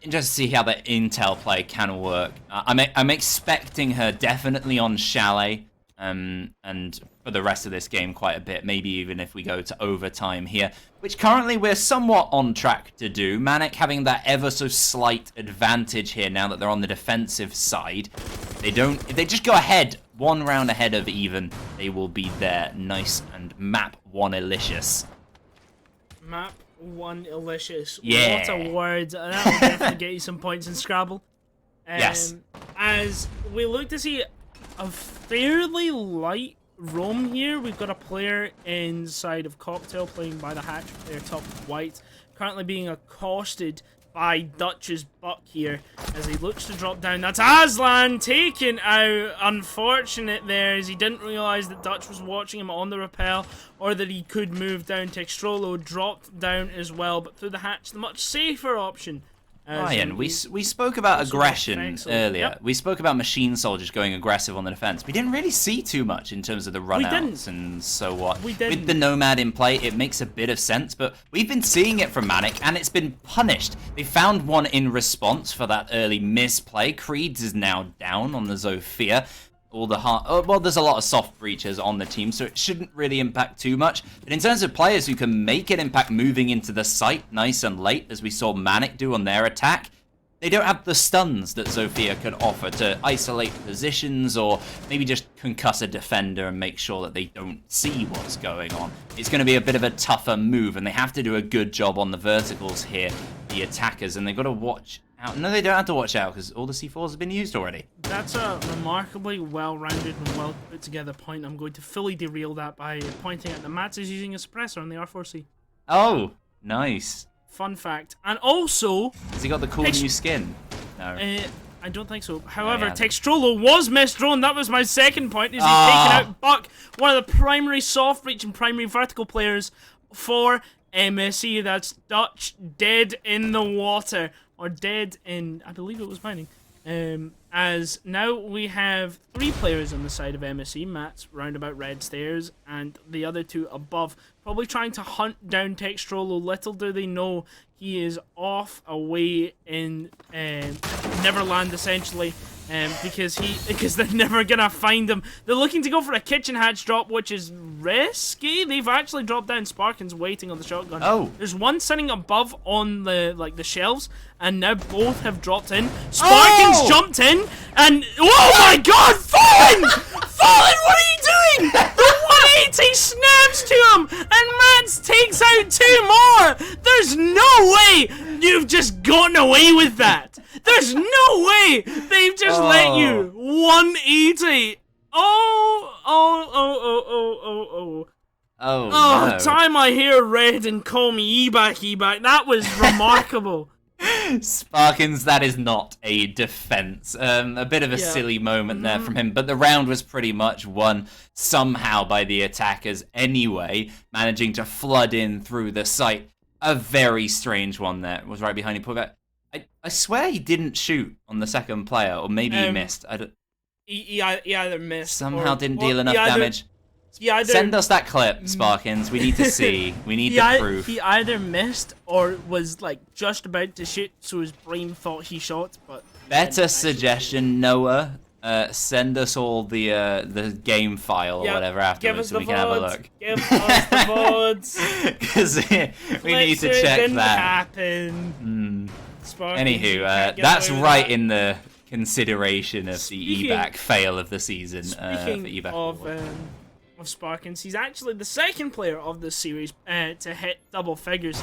A: Interested to see how the intel play can work. I'm expecting her definitely on Chalet, and for the rest of this game quite a bit, maybe even if we go to overtime here, which currently we're somewhat on track to do. Manic having that ever so slight advantage here now that they're on the defensive side. If they just go ahead, 1 round ahead of even, they will be there. Nice, and map 1 Ilicious.
C: Map 1 Ilicious.
A: Yeah.
C: What a word. That will definitely get you some points in Scrabble.
A: Yes.
C: As we look to see a fairly light roam here, we've got a player inside of Cocktail playing by the hatch, player top white, currently being accosted by Dutch's Buck here as he looks to drop down. That's Aslan taken out. Unfortunate there, as he didn't realise that Dutch was watching him on the rappel, or that he could move down. Textrolo dropped down as well, but through the hatch, the much safer option.
A: Ryan, we spoke about aggression earlier.
C: Yep.
A: We spoke about Machine Soldiers going aggressive on the defense. We didn't really see too much in terms of the runouts and so what.
C: We didn't.
A: With the Nomad in play, it makes a bit of sense, but we've been seeing it from Manic, and it's been punished. They found one in response for that early misplay. Creeds is now down on the Zofia. There's a lot of soft breaches on the team, so it shouldn't really impact too much. But in terms of players who can make an impact moving into the site nice and late, as we saw Manic do on their attack, they don't have the stuns that Zofia can offer to isolate positions or maybe just concuss a defender and make sure that they don't see what's going on. It's going to be a bit of a tougher move, and they have to do a good job on the verticals here, the attackers, and they've got to watch out. No, they don't have to watch out because all the C4s have been used already.
C: That's a remarkably well-rounded and well-put-together point. I'm going to fully derail that by pointing out that Mats is using a suppressor on the R4C.
A: Oh, nice.
C: Fun fact. And also...
A: Has he got the cool new skin? No.
C: I don't think so. However,
A: yeah.
C: Textrolo was misdrawn. That was my second point. Is he's taken out Buck, one of the primary soft reach and primary vertical players for MSC. That's Dutch, dead in the water. Or dead in, I believe it was mining. As now we have 3 players on the side of MSC, Matt's roundabout red stairs, and the other 2 above, probably trying to hunt down Textrolo. Little do they know he is off away in Neverland, essentially, because they're never gonna find him. They're looking to go for a kitchen hatch drop, which is risky. They've actually dropped down. Sparkins waiting on the shotgun.
A: Oh,
C: there's one sitting above on the shelves, and now both have dropped in. Sparkins jumped in, and oh my God, Fallen! Fallen, what are you doing? The 180 snaps to him, and Mans takes out 2 more. There's no way you've just gotten away with that. There's no way they've just let you 180.
A: Oh, no.
C: Tie my hair red and call me eback. That was remarkable.
A: Sparkins, that is not a defense. A bit of a silly moment there from him, but the round was pretty much won somehow by the attackers anyway, managing to flood in through the site. A very strange one there. Was right behind you. I swear he didn't shoot on the second player, or maybe he missed. I don't...
C: He either missed
A: somehow didn't deal enough damage. Send us that clip, Sparkins. We need to see. We need the proof.
C: He either missed or was like just about to shoot, so his brain thought he shot. But
A: better suggestion, Noah. Send us all the game file or whatever afterwards, so we can have a look.
C: Give us the VODs.
A: Because we need to check
C: didn't
A: that.
C: Happen.
A: Anywho, that's right in the consideration of the eBack fail of the season.
C: Speaking of Sparkins, he's actually the second player of this series to hit double figures.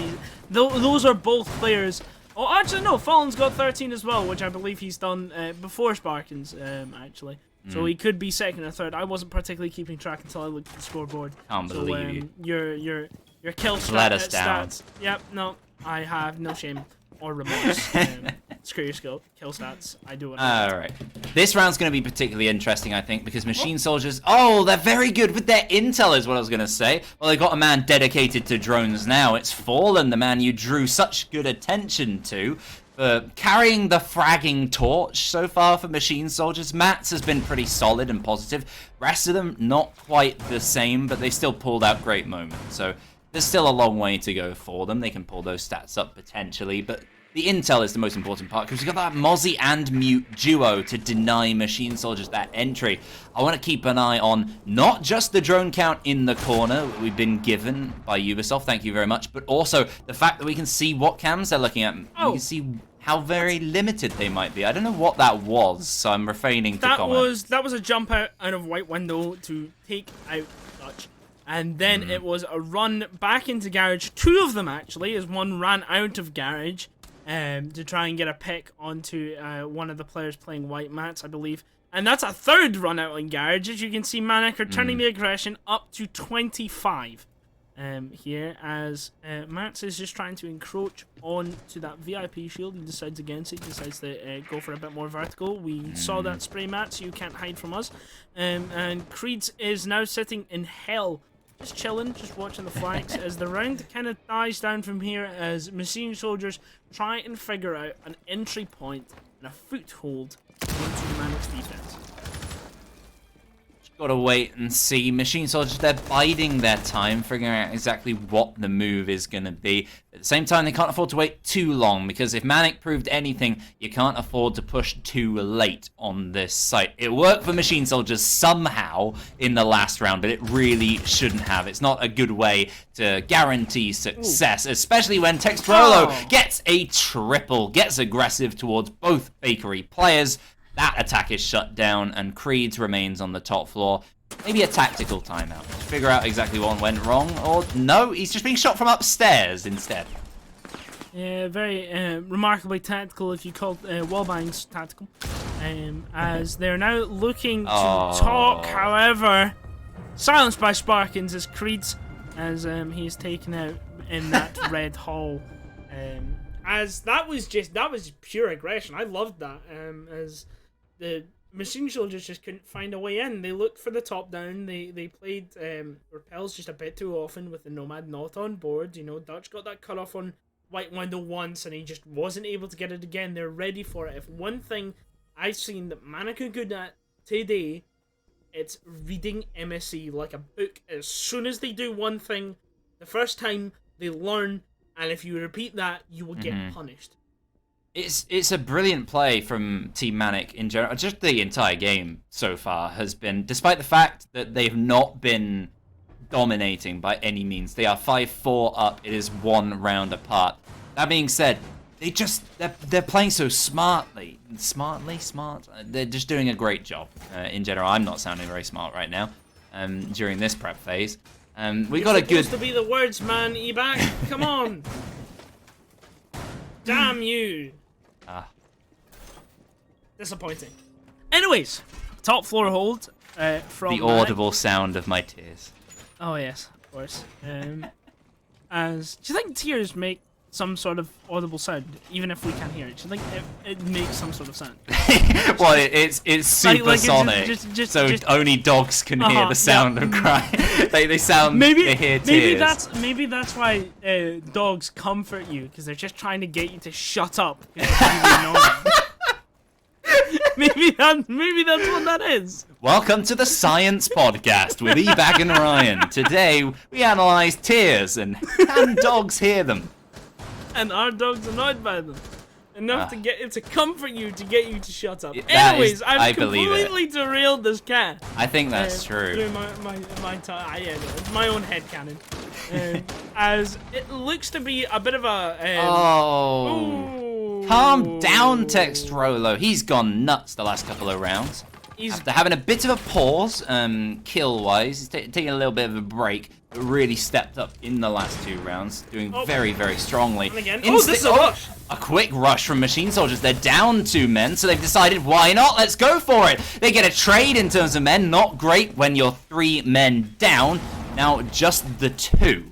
C: Those are both players. Oh, actually, no, Fallen's got 13 as well, which I believe he's done before Sparkins, actually. So he could be second or third. I wasn't particularly keeping track until I looked at the scoreboard.
A: Can't believe
C: you. Your kill
A: let us down.
C: Stats. Yep, no, I have no shame or remorse. Screw your kill stats. I do what I want.
A: Alright. This round's going to be particularly interesting, I think, because Machine Soldiers... Oh, they're very good with their intel, is what I was going to say. Well, they got a man dedicated to drones now. It's Fallen, the man you drew such good attention to. Carrying the fragging torch so far for Machine Soldiers. Mats has been pretty solid and positive. Rest of them, not quite the same, but they still pulled out great moments. So there's still a long way to go for them. They can pull those stats up potentially, but... The intel is the most important part, because we've got that Mozzie and Mute duo to deny Machine Soldiers that entry. I want to keep an eye on not just the drone count in the corner that we've been given by Ubisoft, thank you very much, but also the fact that we can see what cams they're looking at. We can see how very limited they might be. I don't know what that was, so I'm refraining to comment.
C: That was a jump out of White Window to take out Dutch. And then it was a run back into Garage. 2 of them, actually, as one ran out of Garage. To try and get a pick onto one of the players playing white Mats, I believe. And that's a 3rd run out in Garage. As you can see, Manic are turning the aggression up to 25 here, as Mats is just trying to encroach onto that VIP shield. He decides against it. He decides to go for a bit more vertical. We saw that spray, Mats. You can't hide from us. And Creeds is now sitting in hell. Just chilling, just watching the flanks as the round kind of dies down from here as Machine Soldiers try and figure out an entry point and a foothold into Manic's defense.
A: Gotta wait and see. Machine Soldiers, they're biding their time, figuring out exactly what the move is gonna be. At the same time, they can't afford to wait too long, because if Manic proved anything, you can't afford to push too late on this site. It worked for Machine Soldiers somehow in the last round, but it really shouldn't have. It's not a good way to guarantee success, especially when Textrolo gets a triple, gets aggressive towards both Bakery players. That attack is shut down, and Creeds remains on the top floor. Maybe a tactical timeout to figure out exactly what went wrong, or no, he's just being shot from upstairs instead.
C: Yeah, very remarkably tactical if you call wallbangs tactical. As they're now looking to talk, however, silenced by Sparkins as Creeds, as he is taken out in that red hall. As that was pure aggression. I loved that. As the Machine Soldiers just couldn't find a way in. They looked for the top down. They played repels just a bit too often with the Nomad not on board. You know, Dutch got that cut off on White Window once and he just wasn't able to get it again. They're ready for it. If one thing I've seen that Manic are good at today, it's reading MSE like a book. As soon as they do one thing, the first time they learn, and if you repeat that, you will get punished.
A: It's a brilliant play from Team Manic in general. Just the entire game so far has been, despite the fact that they've not been dominating by any means. They are 5-4 up. It is 1 round apart. That being said, they're playing so smartly. Smart. They're just doing a great job in general. I'm not sounding very smart right now during this prep phase. We got a good.
C: Supposed to be the words, man. E-back. Come on. Damn you. Disappointing. Anyways, top floor hold from
A: the audible sound of my tears.
C: Oh yes, of course. As do you think tears make some sort of audible sound, even if we can't hear it? Do you think it makes some sort of sound?
A: Well, it's supersonic, so only dogs can hear the sound of crying. they sound. They hear tears.
C: Maybe that's why dogs comfort you, because they're just trying to get you to shut up. Maybe that's what that is.
A: Welcome to the Science Podcast with E-Bag and Ryan. Today we analyze tears and can dogs hear them?
C: And are dogs annoyed by them? Enough to comfort you, to get you to shut up. Anyways, I've completely derailed this cat.
A: I think that's true.
C: Through my own headcanon. As it looks to be a bit of a...
A: Calm down, Text Rolo. He's gone nuts the last couple of rounds. After having a bit of a pause, kill-wise, he's taking a little bit of a break, but really stepped up in the last 2 rounds, doing very, very strongly.
C: And again. This is a rush.
A: A quick rush from Machine Soldiers. They're down 2 men, so they've decided, why not? Let's go for it. They get a trade in terms of men. Not great when you're 3 men down. Now, just the 2.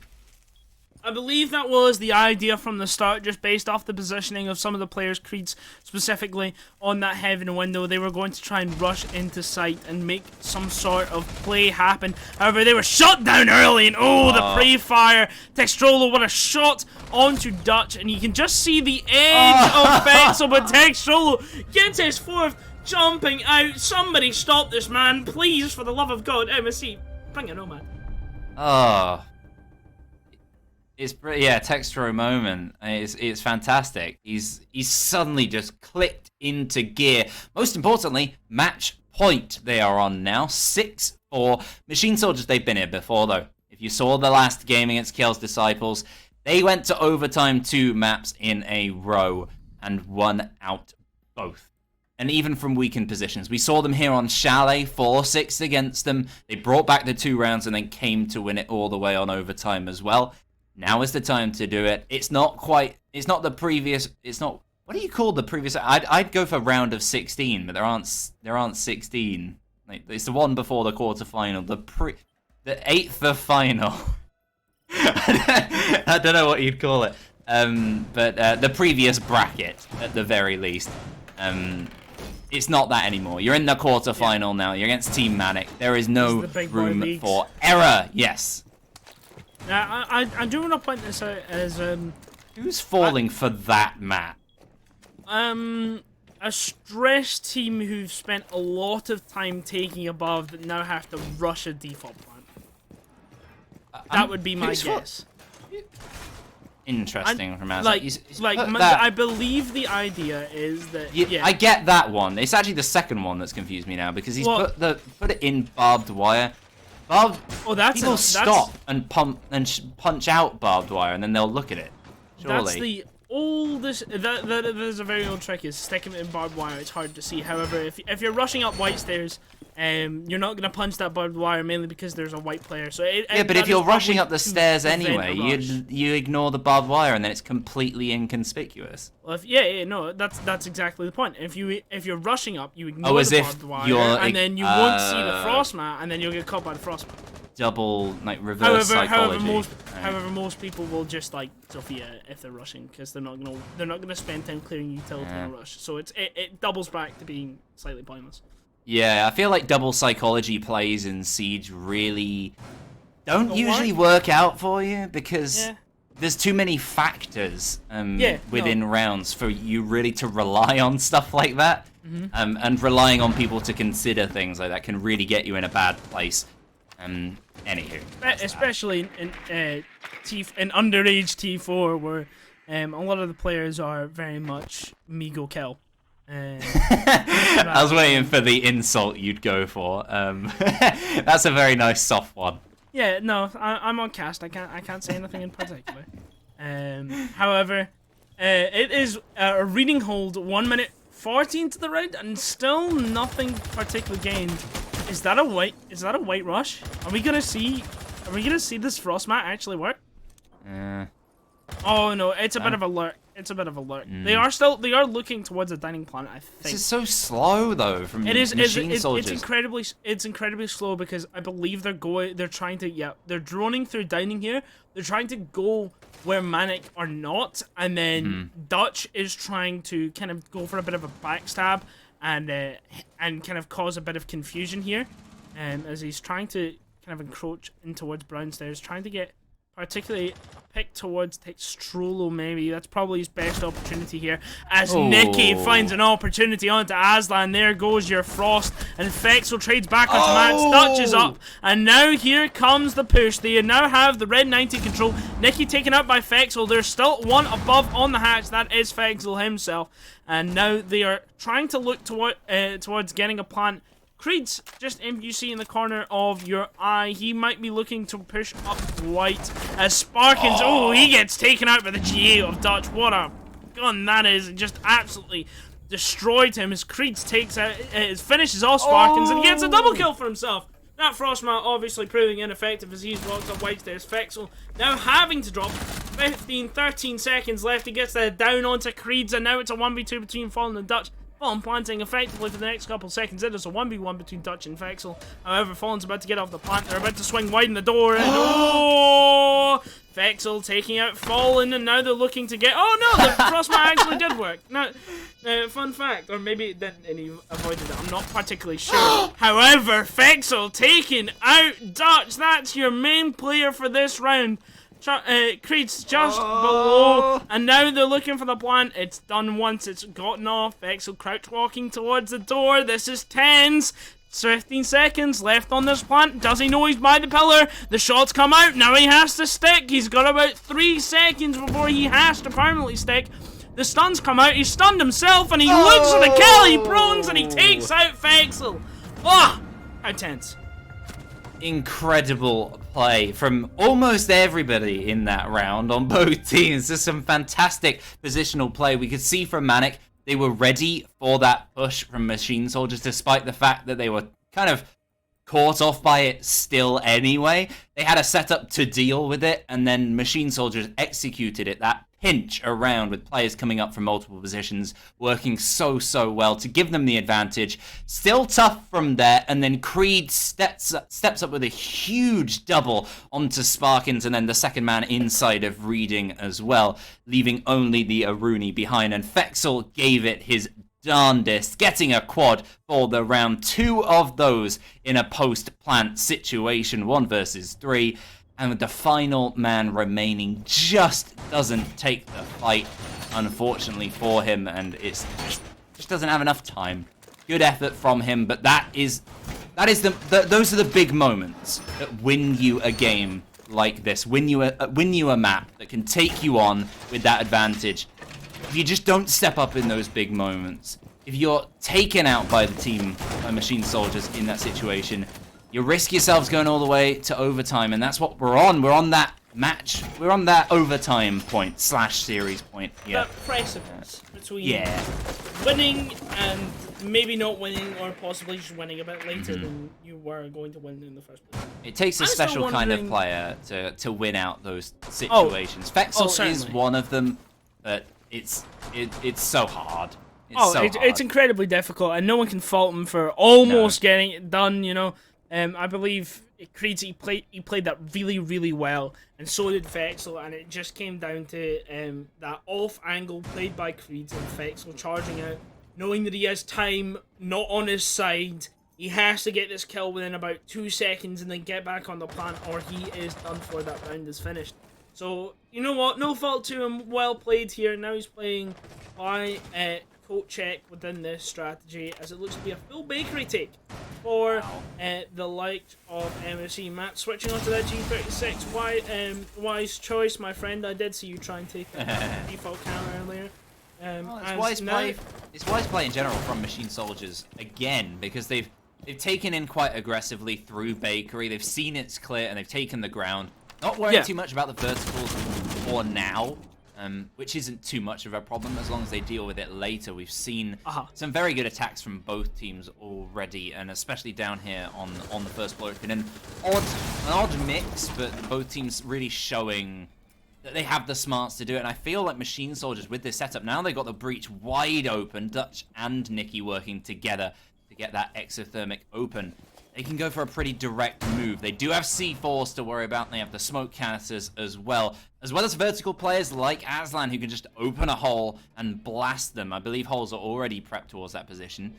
C: I believe that was the idea from the start, just based off the positioning of some of the players, Creeds specifically, on that heaven window. They were going to try and rush into sight and make some sort of play happen. However, they were shot down early, and the pre-fire. Textrolo, what a shot onto Dutch, and you can just see the edge of Vexel, but Textrolo gets his 4th, jumping out. Somebody stop this man, please, for the love of God. MSC, bring it on, man.
A: It's Textro moment. It's fantastic. He's suddenly just clicked into gear. Most importantly, match point they are on now. 6-4. Machine Soldiers, they've been here before though. If you saw the last game against Kale's Disciples, they went to overtime 2 maps in a row and won out both. And even from weakened positions. We saw them here on Chalet, 4-6 against them. They brought back the 2 rounds and then came to win it all the way on overtime as well. Now is the time to do it. It's not the previous, what do you call the previous? I'd go for round of 16, but there aren't 16. Like, it's the one before the quarterfinal, the 8th of final. I don't know what you'd call it. But the previous bracket at the very least. It's not that anymore. You're in the quarterfinal now. You're against Team Manic. There is no room for error. Yes.
C: Now, I do want to point this out as
A: who's falling for that map?
C: A stressed team who've spent a lot of time taking above that now have to rush a default plant. That would be my guess.
A: Interesting from
C: outside. I believe the idea is that
A: I get that one. It's actually the second one that's confused me now because he's put it in barbed wire. People stop and punch out barbed wire, and then they'll look at it. Surely.
C: all this that is a very old trick is sticking it in barbed wire. It's hard to see. However, if you're rushing up white stairs, you're not gonna punch that barbed wire mainly because there's a white player. So
A: but if you're rushing up the stairs
C: prevent
A: anyway,
C: a rush.
A: you ignore the barbed wire and then it's completely inconspicuous.
C: Well, no, that's exactly the point. If you're rushing up, you ignore
A: as
C: the
A: if
C: barbed wire,
A: you're
C: and then you won't see the frost mat, and then you'll get caught by the frost mat.
A: Double reverse psychology.
C: However, most people will just like Sophia if they're rushing because they're not gonna spend time clearing utility in a rush. So it doubles back to being slightly pointless.
A: Yeah, I feel like double psychology plays in Siege really don't usually work out for you because there's too many factors within rounds for you really to rely on stuff like that. And relying on people to consider things like that can really get you in a bad place. Anywho,
C: especially in underage T4 where a lot of the players are very much me go kill.
A: I was waiting for the insult you'd go for. That's a very nice soft one.
C: Yeah, no, I'm on cast. I can't say anything in particular. However, it is a reading hold 1 minute 14 to the round and still nothing particularly gained. Is that a white rush? Are we gonna see this frost mat actually work? Oh no, it's a bit of a lurk. It's a bit of a lurk. They are looking towards a dining planet, I think.
A: This is so slow though from machine soldiers.
C: It's incredibly slow because I believe they're droning through dining here. They're trying to go where Manic are not, and then Dutch is trying to kind of go for a bit of a backstab and kind of cause a bit of confusion here, as he's trying to kind of encroach in towards Brownstairs, trying to get particularly a pick towards Strollo maybe. That's probably his best opportunity here. As Nicky finds an opportunity onto Aslan. There goes your Frost. And Fexel trades back onto Max. Dutch is up. And now here comes the push. They now have the red 90 control. Nicky taken out by Fexel. There's still one above on the hatch. That is Fexel himself. And now they are trying to look towards getting a plant. Creed's just you see in the corner of your eye. He might be looking to push up white as Sparkins. He gets taken out by the GA of Dutch. What a gun that is. It just absolutely destroyed him as Creed finishes off Sparkins and he gets a double kill for himself. That Frostmat obviously proving ineffective as he's walked up white stairs. Fexel now having to drop 13 seconds left. He gets down onto Creed's and now it's a 1v2 between Fallen and Dutch. Fallen planting effectively for the next couple seconds. It is a 1v1 between Dutch and Fexel. However, Fallen's about to get off the plant. They're about to swing wide in the door. And Fexel taking out Fallen. And now they're looking to get... Oh no, the Frostmat actually did work. Now, fun fact. Or maybe it didn't and he avoided it. I'm not particularly sure. However, Fexel taking out Dutch. That's your main player for this round. Creed's just below, and now they're looking for the plant. It's done once, it's gotten off. Fexel crouch walking towards the door. This is tens. 15 seconds left on this plant. Does he know he's by the pillar? The shots come out. Now he has to stick. He's got about 3 seconds before he has to permanently stick. The stuns come out. He's stunned himself, and he looks for the kill. He prones, and he takes out Fexel. How tense.
A: Incredible play from almost everybody in that round on both teams. There's some fantastic positional play. We could see from Manic, they were ready for that push from Machine Soldiers, despite the fact that they were kind of caught off by it still anyway. They had a setup to deal with it, and then Machine Soldiers executed it. That pinch around with players coming up from multiple positions, working so well to give them the advantage. Still tough from there, and then Creed steps up with a huge double onto Sparkins, and then the second man inside of Reading as well, leaving only the Aruni behind. And Fexel gave it his darndest, getting a quad for the round. 2 of those in a post-plant situation, 1 versus 3. And with the final man remaining, just doesn't take the fight, unfortunately for him, and it's just doesn't have enough time. Good effort from him, but those are the big moments that win you a game like this, win you a map that can take you on with that advantage. If you just don't step up in those big moments, if you're taken out by the team, by Machine Soldiers in that situation, you risk yourselves going all the way to overtime, and that's what we're on. We're on that We're on that overtime point / series point here.
C: That precipice between
A: Yeah.
C: winning and maybe not winning, or possibly just winning a bit later than you were going to win in the first place.
A: It takes a
C: I'm still
A: special kind of
C: wondering-
A: player to win out those situations. Fexel is
C: certainly.
A: one of them, but it's so hard. It's so hard.
C: It's incredibly difficult, and no one can fault him for almost getting it done. You know, I believe Creed he played that really, really well, and so did Fexel, and it just came down to that off angle played by Creed and Fexel charging out, knowing that he has time not on his side. He has to get this kill within about 2 seconds and then get back on the plant, or he is done for. That round is finished. So, you know what? No fault to him. Well played here. Now he's playing by coat check within this strategy, as it looks to be a full bakery take for the likes of MSC. Matt, switching onto that G36. Wise choice, my friend. I did see you try and take that default camera earlier.
A: It's wise play in general from Machine Soldiers again, because they've taken in quite aggressively through Bakery. They've seen it's clear and they've taken the ground. Not worrying too much about the verticals for now, which isn't too much of a problem as long as they deal with it later. We've seen some very good attacks from both teams already, and especially down here on the first floor. It's been an odd mix, but both teams really showing that they have the smarts to do it. And I feel like Machine Soldiers with this setup, now they got the breach wide open, Dutch and Nicky working together to get that exothermic open. They can go for a pretty direct move. They do have C4s to worry about. They have the smoke canisters as well as vertical players like Aslan who can just open a hole and blast them. I believe holes are already prepped towards that position.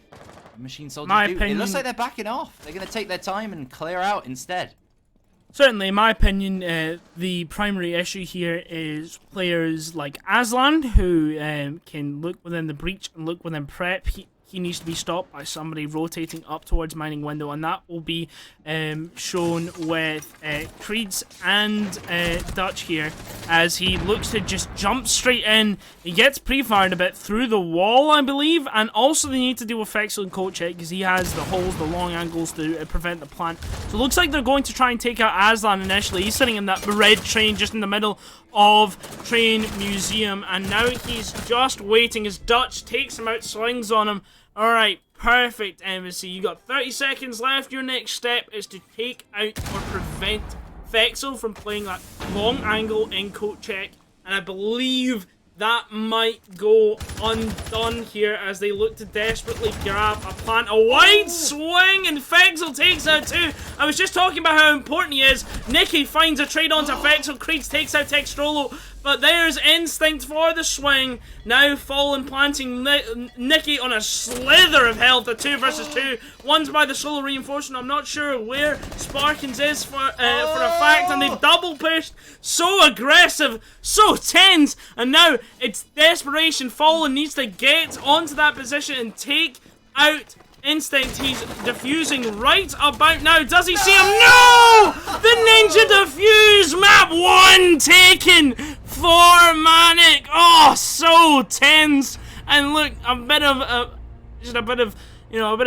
A: Machine Soldiers it looks like they're backing off. They're going to take their time and clear out instead.
C: Certainly, in my opinion, the primary issue here is players like Aslan, who can look within the breach and look within prep. He needs to be stopped by somebody rotating up towards mining window, and that will be shown with Creeds and Dutch here, as he looks to just jump straight in. He gets pre-fired a bit through the wall, I believe, and also they need to deal with Fexel and coat check because he has the holes, the long angles to prevent the plant. So it looks like they're going to try and take out Aslan initially. He's sitting in that red train just in the middle of Train Museum, and now he's just waiting as Dutch takes him out, swings on him. Alright, perfect, Embassy. You got 30 seconds left. Your next step is to take out or prevent Fexel from playing that long angle in coat check, and I believe that might go undone here as they look to desperately grab a plant. A wide swing, and Fexel takes out two. I was just talking about how important he is. Nicky finds a trade onto Fexel. Creeds takes out Textrolo. But there's Instinct for the swing. Now Fallen planting Nicky on a slither of health. A 2 versus 2. One's by the solo reinforcement. I'm not sure where Sparkins is for a fact. And they've double pushed. So aggressive. So tense. And now it's desperation. Fallen needs to get onto that position and take out Instinct. He's defusing right about now. Does he see him? No! The Ninja Defuse! Map 1 taken for Manic. Oh, so tense. And look, a bit of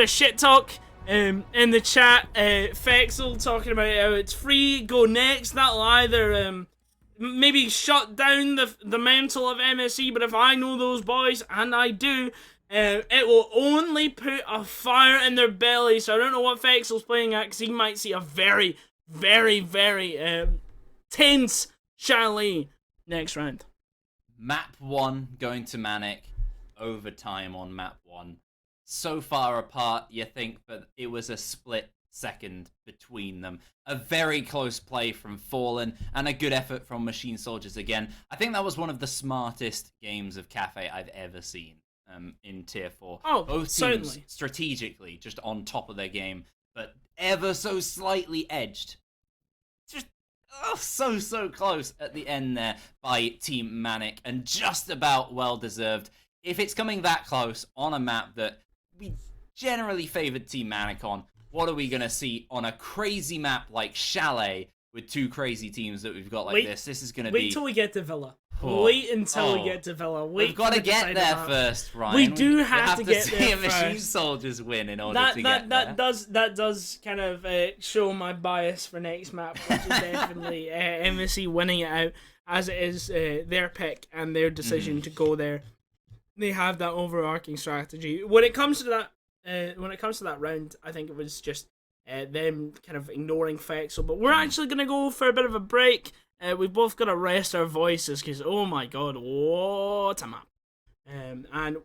C: shit talk in the chat. Fexel talking about how it's free, go next. That'll either maybe shut down the mental of MSE, but if I know those boys, and I do, it will only put a fire in their belly. So I don't know what Fexel's playing at, because he might see a very, very, very tense Chalet next round.
A: Map 1 going to Manic. Overtime on map 1. So far apart, you think, but it was a split second between them. A very close play from Fallen, and a good effort from Machine Soldiers again. I think that was one of the smartest games of Cafe I've ever seen. In Tier 4.
C: Oh,
A: both teams
C: certainly.
A: Strategically just on top of their game, but ever so slightly edged. Just so close at the end there by Team Manic, and just about well deserved. If it's coming that close on a map that we generally favored Team Manic on, what are we going to see on a crazy map like Chalet with two crazy teams that we've got like
C: Wait-
A: this. This is going to
C: Wait
A: be...
C: till we get to Villa.
A: Oh.
C: Wait until we
A: Oh.
C: get to Villa. Wait
A: We've got
C: for
A: to
C: the
A: get
C: deciding
A: there
C: map.
A: first, Ryan.
C: We do have to
A: to
C: get
A: see
C: there
A: a Machine
C: first.
A: Soldiers win in order
C: That
A: to
C: that
A: get there.
C: that does kind of show my bias for next map, which is definitely MSC winning it out, as it is their pick and their decision to go there. They have that overarching strategy. When it comes to that round, I think it was just them kind of ignoring Fexel. But we're actually gonna go for a bit of a break. We've both got to rest our voices because, oh my god, what a map. And I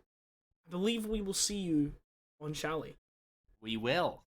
C: believe we will see you on Shally.
A: We will.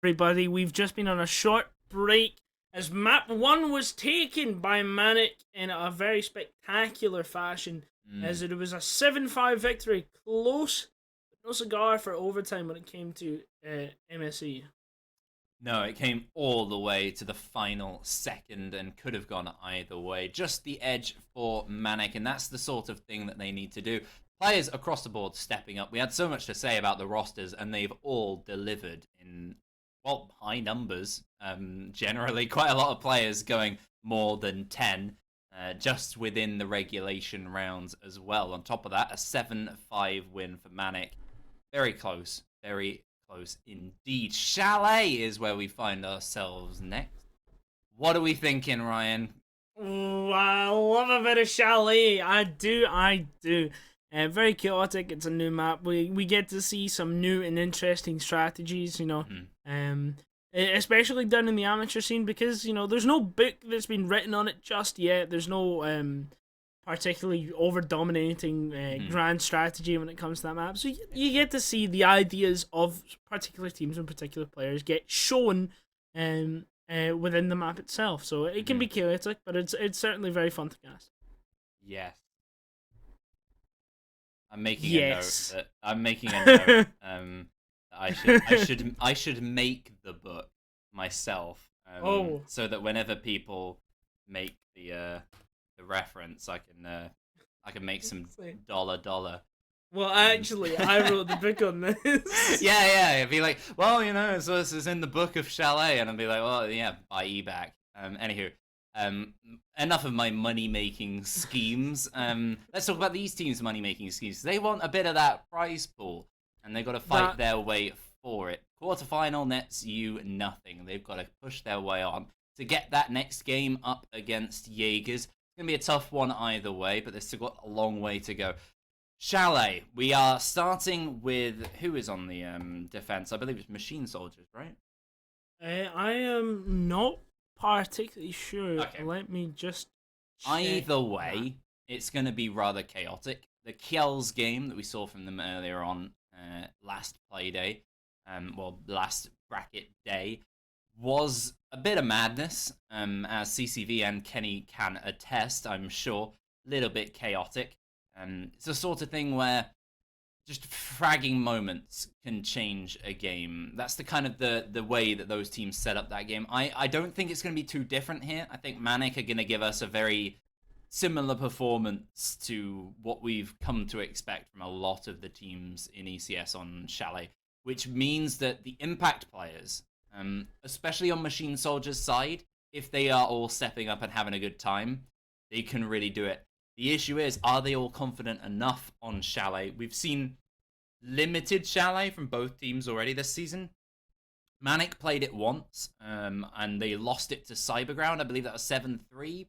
C: everybody. We've just been on a short break as map 1 was taken by Manic in a very spectacular fashion, as it was a 7-5 victory, close, but no cigar for overtime when it came to MSE.
A: No, it came all the way to the final second and could have gone either way. Just the edge for Manic, and that's the sort of thing that they need to do. Players across the board stepping up. We had so much to say about the rosters, and they've all delivered in, well, high numbers. Generally, quite a lot of players going more than 10, just within the regulation rounds as well. On top of that, a 7-5 win for Manic. Very close, very close indeed. Chalet is where we find ourselves next. What are we thinking, Ryan?
C: Ooh, I love a bit of Chalet. I do. Very chaotic. It's a new map. We get to see some new and interesting strategies, especially down in the amateur scene, because, there's no book that's been written on it just yet. There's no particularly over-dominating grand strategy when it comes to that map. So you get to see the ideas of particular teams and particular players get shown within the map itself. So it can be chaotic, but it's certainly very fun to cast.
A: Yes. I'm making a note that I should make the book myself. So that whenever people make the reference, I can make some dollar.
C: Well, actually, I wrote the book on this.
A: Yeah. It'd be like, well, so this is in the book of Chalet, and I'd be like, well, yeah, buy eBack. Anywho, enough of my money-making schemes. Let's talk about these teams' money-making schemes. They want a bit of that prize pool, and they've got to fight their way for it. Quarterfinal nets you nothing. They've got to push their way on to get that next game up against Jaegers. It's going to be a tough one either way, but they've still got a long way to go. Chalet, we are starting with, who is on the defense? I believe it's Machine Soldiers, right?
C: I am not particularly sure.
A: Okay.
C: Let me just check.
A: Either way, it's going to be rather chaotic. The Kjells game that we saw from them earlier on last play day, last bracket day, was a bit of madness, as CCV and Kenny can attest, I'm sure. A little bit chaotic. It's the sort of thing where just fragging moments can change a game. That's the kind of the way that those teams set up that game. I don't think it's going to be too different here. I think Manic are going to give us a very similar performance to what we've come to expect from a lot of the teams in ECS on Chalet, which means that the impact players, especially on Machine Soldiers' side, if they are all stepping up and having a good time, they can really do it. The issue is, are they all confident enough on Chalet? We've seen limited Chalet from both teams already this season. Manic played it once, and they lost it to Cyberground. I believe that was 7-3,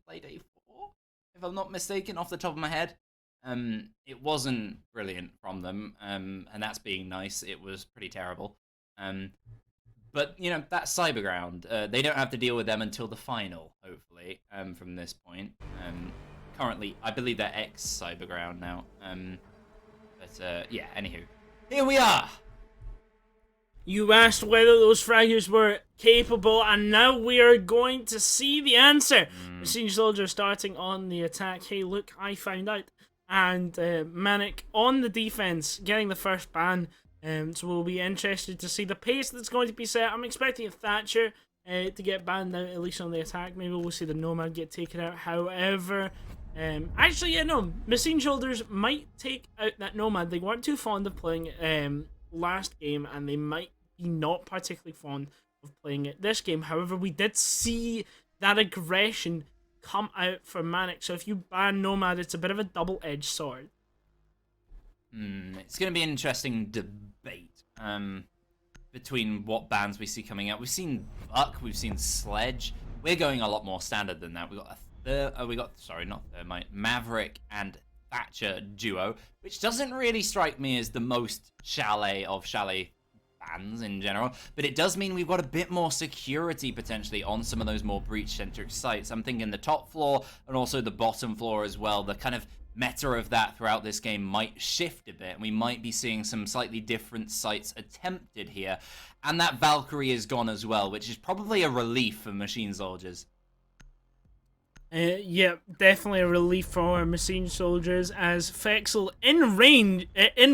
A: play day 4, if I'm not mistaken, off the top of my head. It wasn't brilliant from them, and that's being nice. It was pretty terrible. But, that's Cyberground. They don't have to deal with them until the final, hopefully, from this point. Currently, I believe they're ex-Cyberground now. Anywho. Here we are!
C: You asked whether those fraggers were capable, and now we are going to see the answer. Machine Soldier starting on the attack. Hey, look, I found out. And Manic on the defense, getting the first ban. So we'll be interested to see the pace that's going to be set. I'm expecting a Thatcher to get banned out, at least on the attack. Maybe we'll see the Nomad get taken out. However, Machine Shoulders might take out that Nomad. They weren't too fond of playing it last game, and they might be not particularly fond of playing it this game. However, we did see that aggression come out for Manic. So if you ban Nomad, it's a bit of a double-edged sword.
A: It's going to be an interesting debate between what bans we see coming out. We've seen Buck, we've seen Sledge. We're going a lot more standard than that. Maverick and Thatcher duo, which doesn't really strike me as the most Chalet of Chalet bans in general, but it does mean we've got a bit more security potentially on some of those more breach-centric sites. I'm thinking the top floor and also the bottom floor as well, the kind of meta of that throughout this game might shift a bit. We might be seeing some slightly different sites attempted here. And that Valkyrie is gone as well, which is probably a relief for Machine Soldiers.
C: Yeah, definitely a relief for our Machine Soldiers, as Fexel in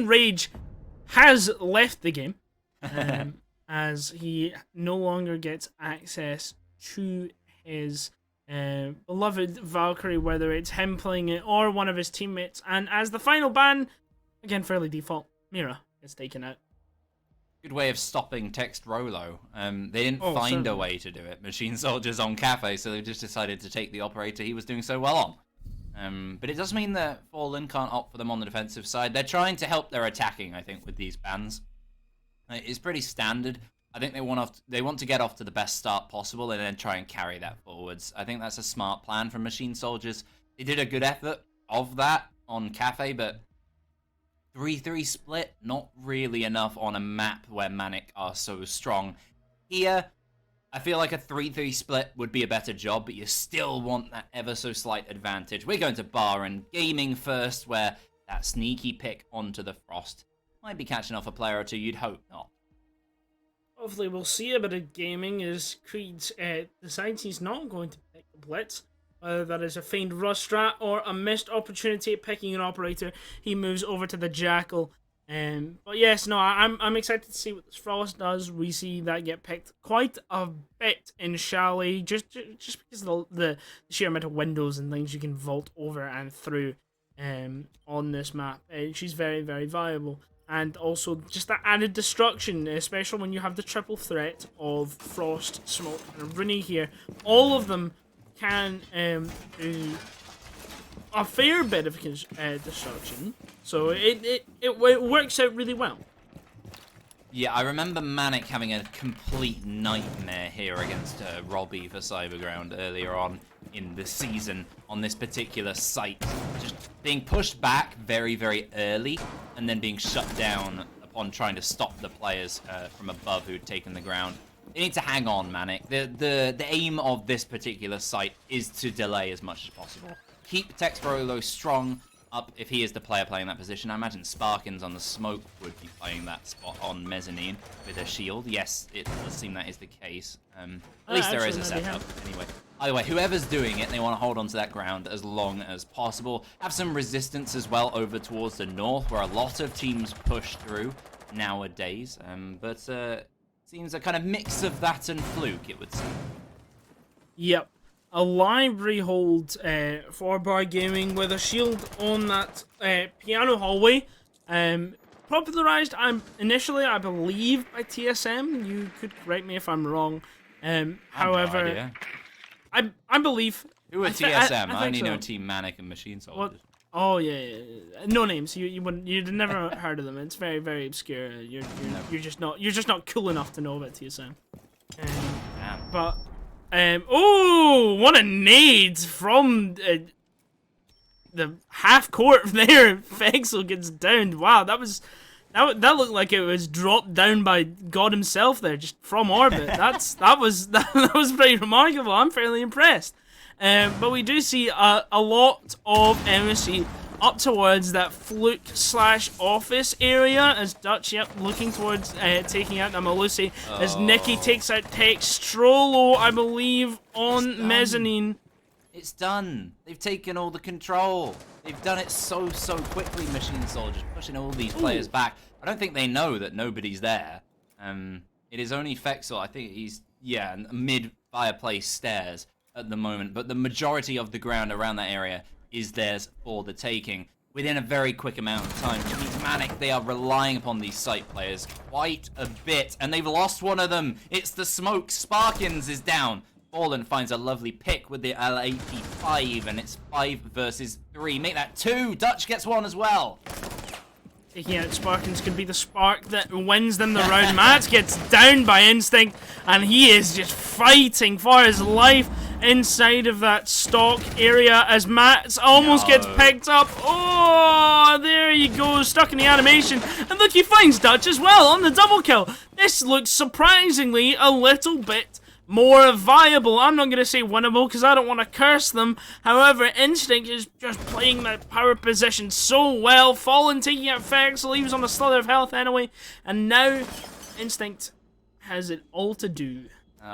C: rage has left the game, as he no longer gets access to his beloved Valkyrie, whether it's him playing it or one of his teammates. And as the final ban, again fairly default, Mira gets taken out.
A: Good way of stopping Text Rolo. They didn't find
C: certainly
A: a way to do it. Machine Soldiers on Cafe, so they just decided to take the operator he was doing so well on. But it does mean that Fallen can't opt for them on the defensive side. They're trying to help their attacking, I think, with these bans. It's pretty standard. I think they want to get off to the best start possible and then try and carry that forwards. I think that's a smart plan from Machine Soldiers. They did a good effort of that on Cafe, but 3-3 split, not really enough on a map where Manic are so strong. Here, I feel like a 3-3 split would be a better job, but you still want that ever so slight advantage. We're going to Bar and Gaming first, where that sneaky pick onto the Frost might be catching off a player or two, you'd hope not.
C: Hopefully we'll see a bit of Gaming as Creed decides he's not going to pick the Blitz. Whether that is a feigned rush strat or a missed opportunity at picking an operator, he moves over to the Jackal. But yes, no, I'm excited to see what this Frost does. We see that get picked quite a bit in Chalet, just because of the sheer amount of windows and things you can vault over and through on this map. She's very, very viable. And also just that added destruction, especially when you have the triple threat of Frost, Smoke, and Rooney here. All of them can do a fair bit of destruction, so it works out really well.
A: Yeah, I remember Manic having a complete nightmare here against Robbie for Cyberground earlier on in the season on this particular site. Just being pushed back very, very early and then being shut down upon trying to stop the players from above who'd taken the ground. You need to hang on, Manic. The aim of this particular site is to delay as much as possible. Keep Tex Rolo strong up if he is the player playing that position. I imagine Sparkins on the Smoke would be playing that spot on Mezzanine with a shield. Yes, it does seem that is the case. At least there is a setup. Anyway, either way, whoever's doing it, they want to hold on to that ground as long as possible. Have some resistance as well over towards the north, where a lot of teams push through nowadays. But seems a kind of mix of that and fluke, it would seem.
C: Yep. A library hold for Bar Gaming with a shield on that piano hallway. Popularized initially, I believe, by TSM. You could correct me if I'm wrong. However, I believe.
A: Who are TSM? I only know Team Manic and Machine Soldiers.
C: What? Oh yeah. No names. You'd never heard of them. It's very, very obscure. You're just not cool enough to know about TSM. But oh, what a nade from the half court there. Fexel gets downed. Wow, that looked like it was dropped down by God himself there, just from orbit. that was pretty remarkable. I'm fairly impressed. But we do see a lot of MSC up towards that fluke/office area as Dutch, looking towards taking out the Malusi, as Nicky takes out Textrolo, I believe, on Mezzanine.
A: It's done. They've taken all the control. They've done it so quickly, Machine Soldiers, pushing all these players back. I don't think they know that nobody's there. It is only Fexel. I think he's, mid-fireplace stairs at the moment, but the majority of the ground around that area is theirs for the taking within a very quick amount of time, which means Manic, they are relying upon these site players quite a bit, and they've lost one of them. It's the Smoke. Sparkins is down. Fallen finds a lovely pick with the L85, and it's 5 versus 3. Make that 2. Dutch gets 1 as well.
C: Taking out Sparkins could be the spark that wins them the round. Matt gets down by instinct, and he is just fighting for his life inside of that stock area as Matt almost gets picked up. Oh, there he goes, stuck in the animation. And look, he finds Dutch as well on the double kill. This looks surprisingly a little bit more viable. I'm not going to say winnable because I don't want to curse them. However, Instinct is just playing that power position so well. Fallen taking out Fexel, he was on a slither of health anyway. And now, Instinct has it all to do.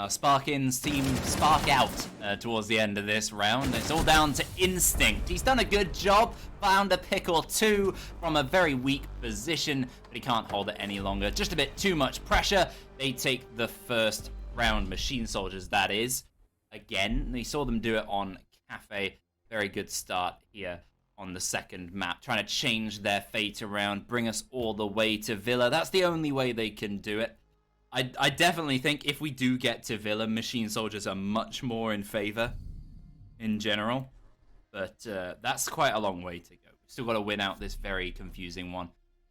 A: Sparkin's team spark out towards the end of this round. It's all down to Instinct. He's done a good job, found a pick or two from a very weak position, but he can't hold it any longer. Just a bit too much pressure. They take the first round. Machine Soldiers, that is. Again, we saw them do it on Cafe. Very good start here on the second map, trying to change their fate around, bring us all the way to Villa. That's the only way they can do it. I definitely think if we do get to Villa, Machine Soldiers are much more in favor in general. But that's quite a long way to go. We've still got to win out this very confusing one.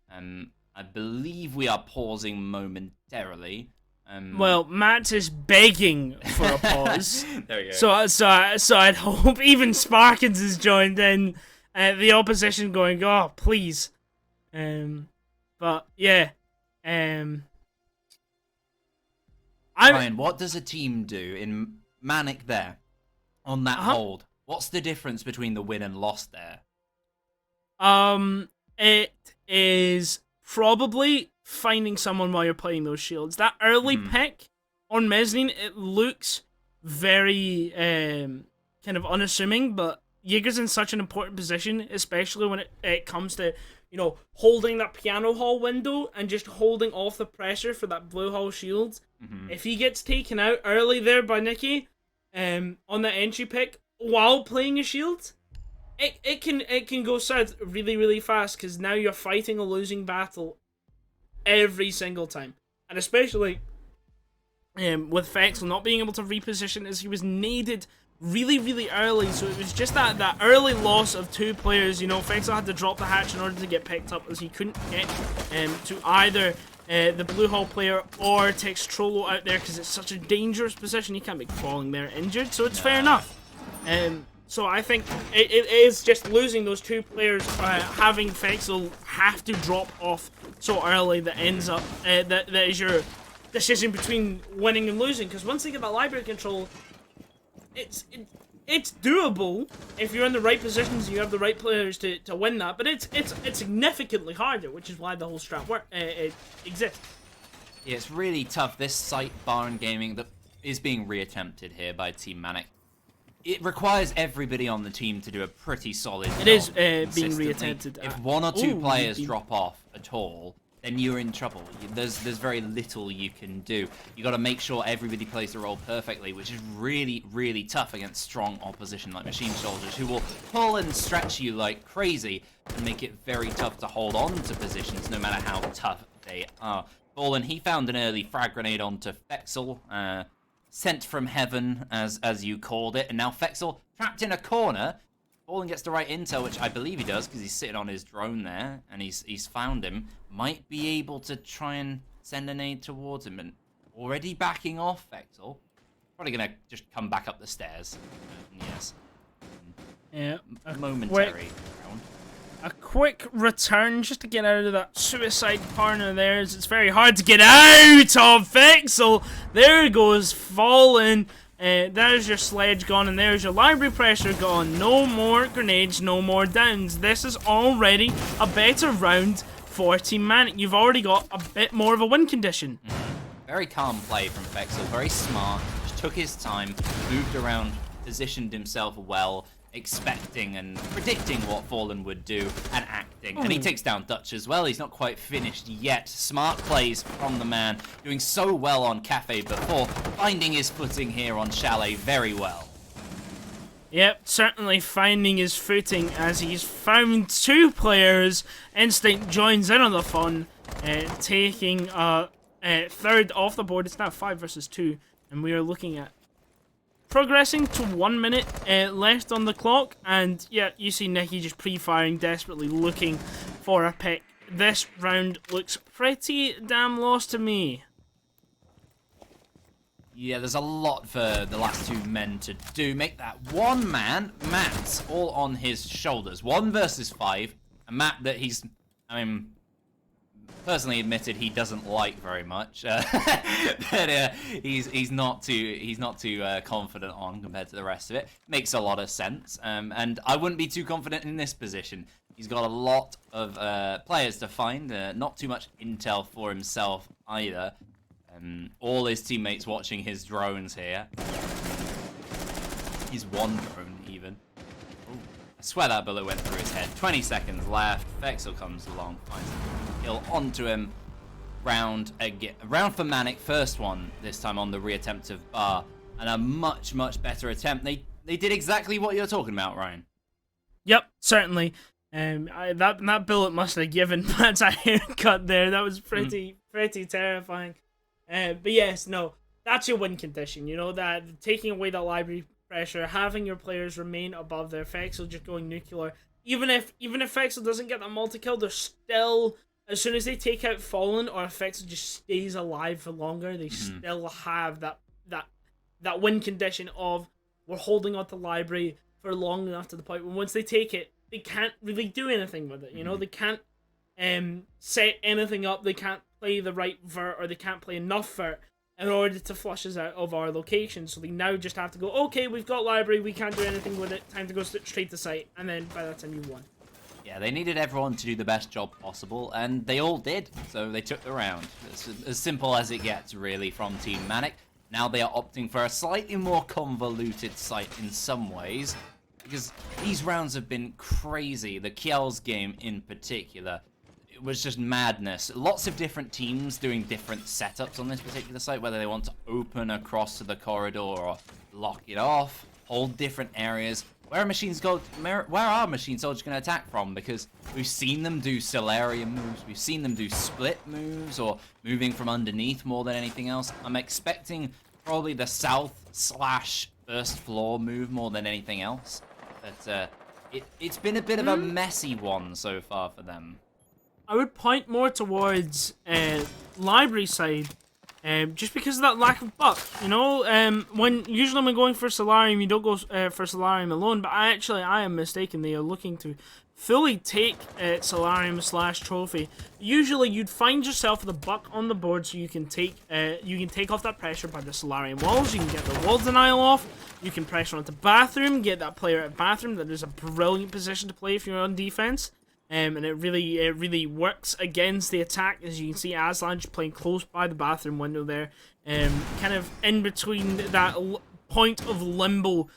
A: I believe we are pausing momentarily.
C: Well, Matt is begging for a pause.
A: There we go.
C: So I'd hope even Sparkins has joined in. The opposition going, oh, please. But, yeah.
A: Ryan, what does a team do in Manic there on that hold? What's the difference between the win and loss there?
C: It is probably finding someone while you're playing those shields. That early pick on Mezzanine, it looks very kind of unassuming, but Jaeger's in such an important position, especially when it comes to, you know, holding that piano hall window and just holding off the pressure for that blue hall shield. If he gets taken out early there by Nikki on the entry pick while playing a shield, it can go south really, really fast, because now you're fighting a losing battle every single time. And especially with Fexel not being able to reposition as he was needed really, really early, so it was just that early loss of two players. You know, Fexel had to drop the hatch in order to get picked up, as he couldn't get to either the blue hall player or takes Trollo out there, because it's such a dangerous position. He can't be falling there injured, so it's fair enough. So I think it is just losing those two players, having Fexel have to drop off so early, that ends up that is your decision between winning and losing. Because once they get that library control, it's doable if you're in the right positions and you have the right players to win that, but it's significantly harder, which is why the whole strat it exists.
A: Yeah, it's really tough. This site Barn Gaming that is being reattempted here by Team Manic. It requires everybody on the team to do a pretty solid job.
C: It is being reattempted.
A: If one or two players drop off at all, then you're in trouble. There's very little you can do. You got to make sure everybody plays the role perfectly, which is really, really tough against strong opposition like Machine Soldiers, who will pull and stretch you like crazy and make it very tough to hold on to positions, no matter how tough they are. Fallen, he found an early frag grenade onto Fexel, sent from heaven, as you called it, and now Fexel trapped in a corner. Fallen gets the right intel, which I believe he does, because he's sitting on his drone there, and he's found him. Might be able to try and send an aid towards him, and already backing off Fexel. Probably gonna just come back up the stairs. Yes.
C: Yeah.
A: Momentary.
C: A quick return just to get out of that suicide corner there. It's very hard to get out of Fexel. There goes Fallen. There's your sledge gone, and there's your library pressure gone. No more grenades, no more downs. This is already a better round for Team Manic. You've already got a bit more of a win condition.
A: Very calm play from Fexel, very smart. Just took his time, moved around, positioned himself well, expecting and predicting what Fallen would do, and acting. And he takes down Dutch as well. He's not quite finished yet. Smart plays from the man, doing so well on Cafe before, finding his footing here on Chalet very well.
C: Yep, certainly finding his footing as he's found two players. Instinct joins in on the fun, taking third off the board. It's now 5 versus 2, and we are looking at progressing to 1 minute left on the clock, and yeah, you see Nikki just pre-firing, desperately looking for a pick. This round looks pretty damn lost to me.
A: Yeah, there's a lot for the last two men to do. Make that one man, Matt, all on his shoulders. 1 versus 5. A Matt that he's, I mean, personally admitted he doesn't like very much. But he's not too confident on compared to the rest of it. Makes a lot of sense. And I wouldn't be too confident in this position. He's got a lot of players to find. Not too much intel for himself either. All his teammates watching his drones here. He's one drone even. Ooh, I swear that bullet went through his head. 20 seconds left. Vexel comes along, finds a kill onto him. Round again. Round for Manic. First one this time on the reattempt of Bar, and a much better attempt. They did exactly what you're talking about, Ryan.
C: Yep, certainly. That bullet must have given Matt's a haircut there. That was pretty terrifying. But yes, no, that's your win condition. You know, that taking away that library pressure, having your players remain above their Vexel just going nuclear. Even if Vexel doesn't get that multi-kill, they're still, as soon as they take out Fallen or if Vexel just stays alive for longer, they still have that win condition of we're holding on to library for long enough to the point where once they take it, they can't really do anything with it. You know, they can't set anything up. They can't play the right vert or they can't play enough vert in order to flush us out of our location. So they now just have to go, okay, we've got library, we can't do anything with it, time to go straight to site, and then by that time you won.
A: Yeah, they needed everyone to do the best job possible, and they all did, so they took the round. It's as simple as it gets, really, from Team Manic. Now they are opting for a slightly more convoluted site in some ways, because these rounds have been crazy. The Kiel's game in particular, it was just madness. Lots of different teams doing different setups on this particular site, whether they want to open across to the corridor or lock it off, hold different areas. Where are Machine Soldiers going to attack from? Because we've seen them do Solarium moves, we've seen them do split moves, or moving from underneath more than anything else. I'm expecting probably the south/first floor move more than anything else. But it's been a bit of a messy one so far for them.
C: I would point more towards library side, just because of that lack of buck. You know, usually when going for Solarium, you don't go for Solarium alone. But I am mistaken. They are looking to fully take Solarium/trophy. Usually, you'd find yourself with a buck on the board, so you can take off that pressure by the Solarium walls. You can get the wall denial off. You can pressure onto bathroom, get that player at bathroom. That is a brilliant position to play if you're on defense. And it really works against the attack. As you can see, Aslan just playing close by the bathroom window there, kind of in between that point of limbo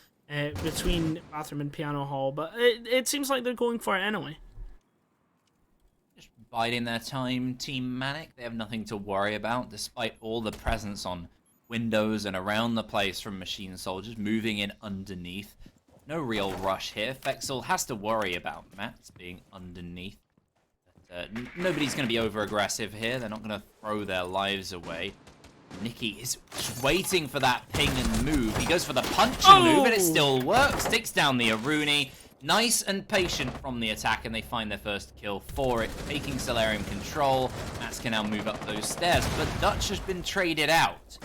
C: between bathroom and piano hall. But it seems like they're going for it anyway.
A: Just biding their time, Team Manic. They have nothing to worry about, despite all the presence on windows and around the place from Machine Soldiers moving in underneath. No real rush here. Vexel has to worry about Mats being underneath. But, nobody's going to be over-aggressive here. They're not going to throw their lives away. Nicky is waiting for that ping and move. He goes for the punch and move, and it still works. Takes down the Aruni. Nice and patient from the attack, and they find their first kill for it. Taking Solarium control. Mats can now move up those stairs, but Dutch has been traded out.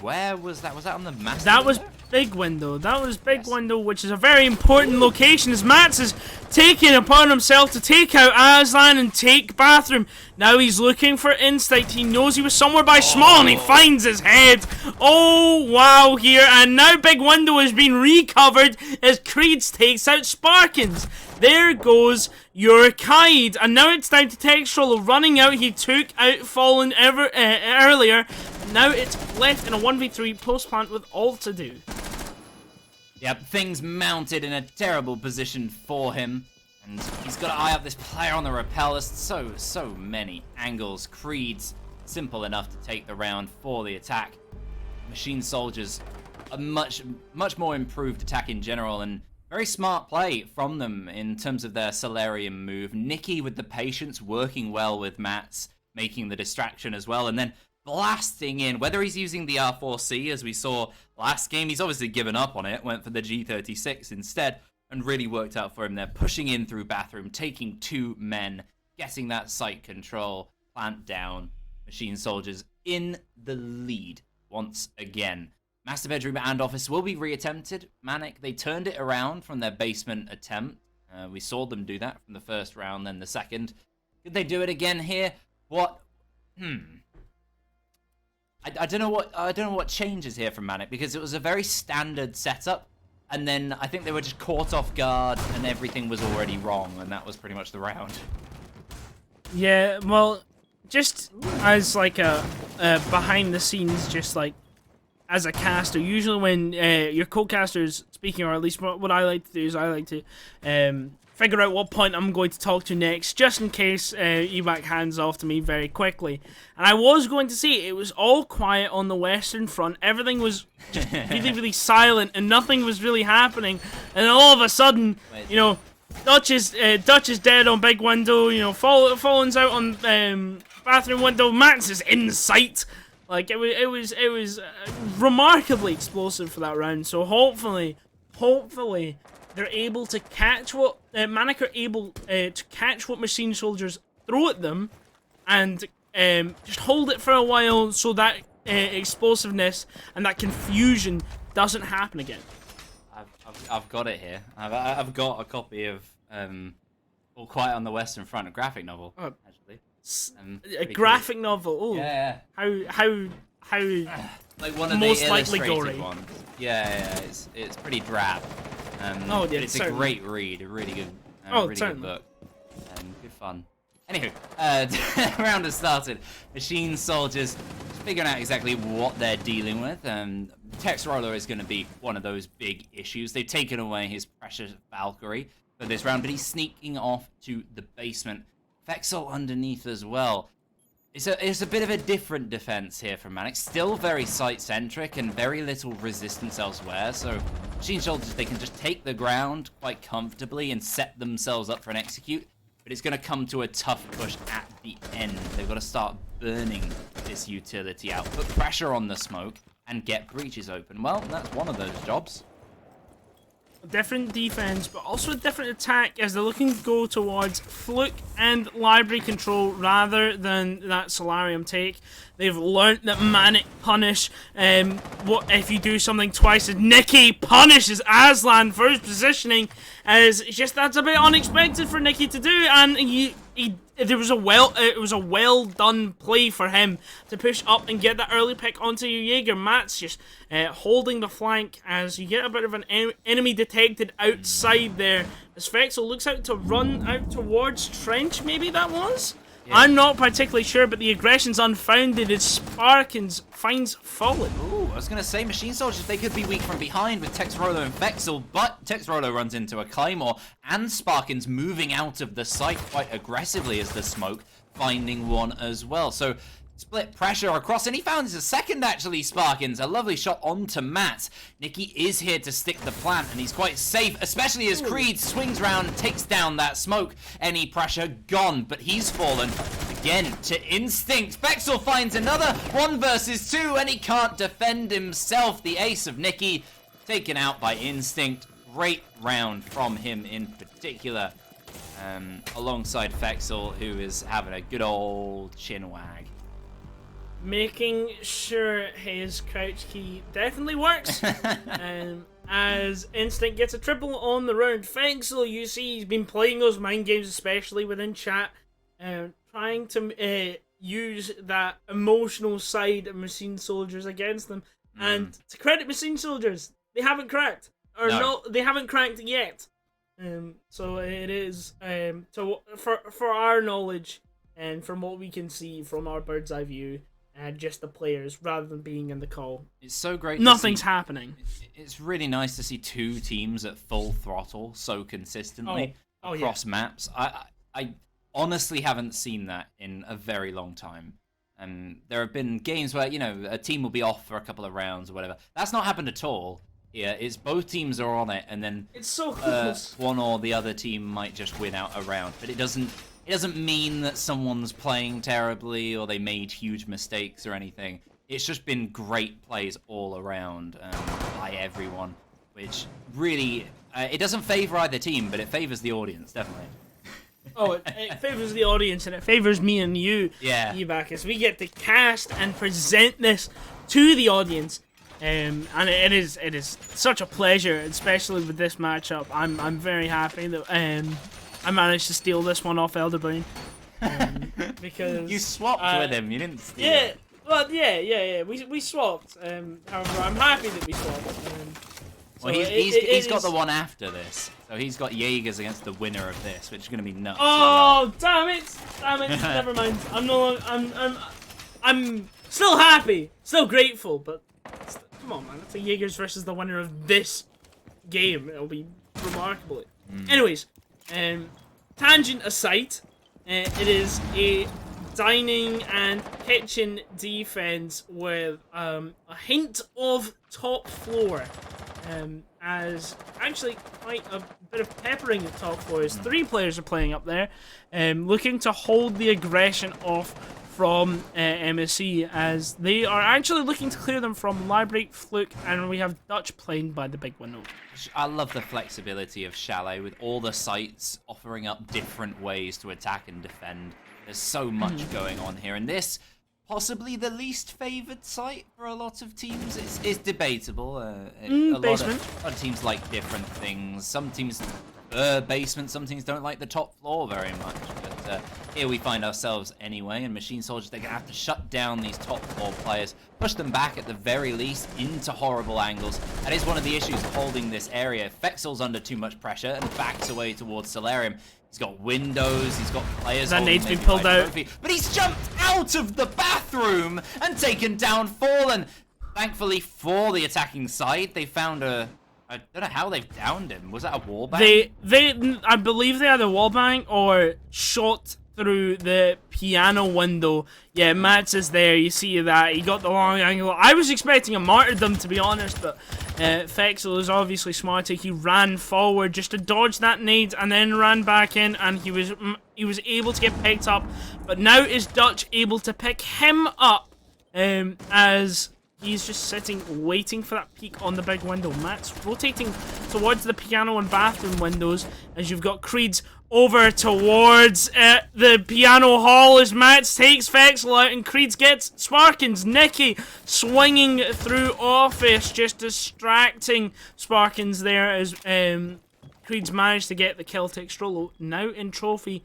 A: Where was that? Was that on the master?
C: That was Big Window. That was Big Window, which is a very important location as Mats is taking upon himself to take out Aslan and take bathroom. Now he's looking for Insight. He knows he was somewhere by small and he finds his head. Oh, wow, here. And now Big Window has been recovered as Creeds takes out Sparkins. There goes your Kaid. And now it's down to Textual running out. He took out Fallen earlier. Now it's left in a 1v3 post-plant with all to do.
A: Yep, things mounted in a terrible position for him. And he's got to eye up this player on the rappel. There's so many angles. Creed's simple enough to take the round for the attack. Machine Soldiers, a much more improved attack in general, and very smart play from them in terms of their Solarium move. Nicky with the patience, working well with Mats, making the distraction as well, and then blasting in, whether he's using the R4C as we saw last game. He's obviously given up on it, went for the G36 instead, and really worked out for him there, pushing in through bathroom, taking 2 men, getting that site control, plant down. Machine Soldiers in the lead once again. Master Bedroom and Office will be reattempted. Manic, they turned it around from their basement attempt. We saw them do that from the first round, then the second. Could they do it again here? what? I don't know what changes here from Manic, because it was a very standard setup, and then I think they were just caught off guard and everything was already wrong, and that was pretty much the round.
C: Yeah, well, just as like a behind the scenes, just like as a caster, usually when your co-caster's speaking, or at least what I like to do is I like to figure out what point I'm going to talk to next, just in case Evac hands off to me very quickly. And I was going to say, it was all quiet on the Western Front. Everything was just really, really silent, and nothing was really happening. And then all of a sudden, you know, Dutch is dead on big window. You know, Fallen's out on bathroom window. Max is in sight. Like it was remarkably explosive for that round. So hopefully they're able to catch what Manic are able to catch what Machine Soldiers throw at them, and just hold it for a while so that explosiveness and that confusion doesn't happen again.
A: I've got it here. I've got a copy of All Quiet on the Western Front, a graphic novel, actually.
C: A graphic novel. Oh,
A: yeah.
C: How
A: like one of
C: most
A: the
C: likely
A: illustrated
C: gory
A: ones. Yeah, it's pretty drab.
C: Oh, yeah,
A: but it's
C: certainly
A: a great read, a really good, really good book, good fun. Anywho, round has started. Machine Soldiers figuring out exactly what they're dealing with. Tex Roller is going to be one of those big issues. They've taken away his precious Valkyrie for this round, but he's sneaking off to the basement. Vexel underneath as well. It's a bit of a different defense here from Manic. Still very site-centric and very little resistance elsewhere. So Machine Soldiers, they can just take the ground quite comfortably and set themselves up for an execute. But it's going to come to a tough push at the end. They've got to start burning this utility out, put pressure on the smoke, and get breaches open. Well, that's one of those jobs.
C: Different defense, but also a different attack as they're looking to go towards Fluke and Library Control rather than that Solarium take. They've learnt that Manic punish. What if you do something twice? Nikki punishes Aslan for his positioning, as it's just that's a bit unexpected for Nikki to do, and it was a well done play for him to push up and get that early pick onto your Jaeger. Matt's just holding the flank as you get a bit of an enemy detected outside there. As Vexel looks out to run out towards Trench, maybe that was? Yeah. I'm not particularly sure, but the aggression's unfounded as Sparkins finds Fallen.
A: Ooh, I was going to say, Machine Soldiers, they could be weak from behind with Tex Rolo and Vexel, but Tex Rolo runs into a Claymore, and Sparkins moving out of the site quite aggressively as the smoke, finding one as well. So split pressure across, and he found a second, actually, Sparkins. A lovely shot onto Matt. Nikki is here to stick the plant, and he's quite safe, especially as Creed swings round and takes down that smoke. Any pressure gone, but he's fallen again to Instinct. Vexel finds another 1 versus 2, and he can't defend himself. The ace of Nikki taken out by Instinct. Great round from him in particular, alongside Vexel, who is having a good old chin wag.
C: Making sure his crouch key definitely works. As Instinct gets a triple on the round. Vexel, you see, he's been playing those mind games, especially within chat, trying to use that emotional side of Machine Soldiers against them. And to credit Machine Soldiers, they haven't cracked. No, they haven't cracked yet. So it is, for our knowledge, and from what we can see from our bird's eye view, just the players rather than being in the call.
A: It's so great.
C: Nothing's happening.
A: It's really nice to see two teams at full throttle so consistently across maps. I honestly haven't seen that in a very long time. And there have been games where, you know, a team will be off for a couple of rounds or whatever. That's not happened at all. Yeah, it's both teams are on it, and then
C: it's so close.
A: One or the other team might just win out a round, but it doesn't mean that someone's playing terribly or they made huge mistakes or anything. It's just been great plays all around by everyone, which really, it doesn't favor either team, but it favors the audience, definitely.
C: It favors the audience, and it favors me and you, Evac, as we get to cast and present this to the audience. And it is such a pleasure, especially with this matchup. I'm very happy that I managed to steal this one off Elderbrain. Because
A: You swapped with him. You didn't steal.
C: Yeah. Well, yeah. We swapped. However, I'm happy that we swapped.
A: Well, he's got the one after this, so he's got Jaegers against the winner of this, which is going to be nuts.
C: Oh, damn it! Never mind. I'm still happy, still grateful, but come on, man. It's a Jaegers versus the winner of this game. It'll be remarkable. Anyways, tangent aside, it is a dining and kitchen defense with a hint of top floor. As actually quite a bit of peppering of top floor as 3 players are playing up there, looking to hold the aggression off from MSC, as they are actually looking to clear them from Library, Fluke, and we have Dutch playing by the big window.
A: I love the flexibility of Chalet with all the sites offering up different ways to attack and defend. There's so much going on here, and this possibly the least favoured site for a lot of teams. It's debatable. A lot of teams like different things. Some teams prefer basement, some teams don't like the top floor very much. But here we find ourselves anyway, and Machine Soldiers, they're going to have to shut down these top floor players, push them back at the very least into horrible angles. That is one of the issues of holding this area. Fexel's under too much pressure and backs away towards Solarium. He's got windows, he's got players.
C: That nade's been pulled out.
A: But he's jumped out of the bathroom and taken down Fallen. Thankfully for the attacking side, they found I don't know how they've downed him. Was that a wallbang?
C: I believe they had a wallbang or shot through the piano window. Yeah, Mats is there. You see that. He got the long angle. I was expecting a martyrdom, to be honest, but Fexel is obviously smarter. He ran forward just to dodge that nade and then ran back in, and he was able to get picked up. But now is Dutch able to pick him up as he's just sitting waiting for that peek on the big window. Matt's rotating towards the piano and bathroom windows as you've got Creed's over towards the piano hall as Mats takes Fexel out and Creed's gets Sparkins. Nicky swinging through office, just distracting Sparkins there as Creed's managed to get the kill. Textrolo now in trophy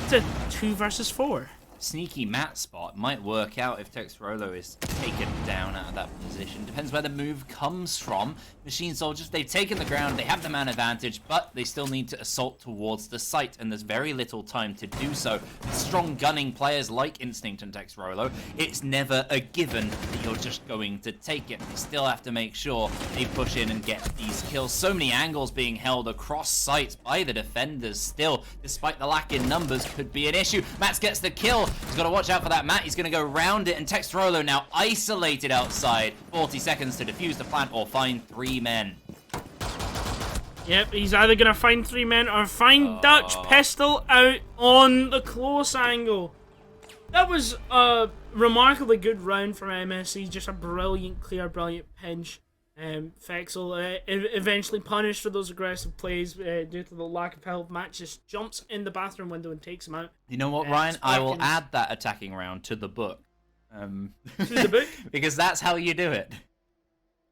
C: to 2 versus 4.
A: Sneaky mat spot might work out if Textrolo is taken down out of that position. Depends where the move comes from. Machine Soldiers, they've taken the ground, they have the man advantage, but they still need to assault towards the site, and there's very little time to do so. Strong gunning players like Instinct and Textrolo, it's never a given that you're just going to take it. They still have to make sure they push in and get these kills. So many angles being held across sites by the defenders still, despite the lack in numbers, could be an issue. Mats gets the kill. He's got to watch out for that Matt. He's going to go round it, and Textrolo now isolated outside. 40 seconds to defuse the plant or find 3 men.
C: Yep, he's either going to find 3 men or find Dutch pistol out on the close angle. That was a remarkably good round from MSC. Just a brilliant clear, brilliant pinch. Fexel eventually punished for those aggressive plays due to the lack of help. Matt just jumps in the bathroom window and takes him out.
A: You know what, Ryan? I will add that attacking round to the book.
C: To the book?
A: Because that's how you do it.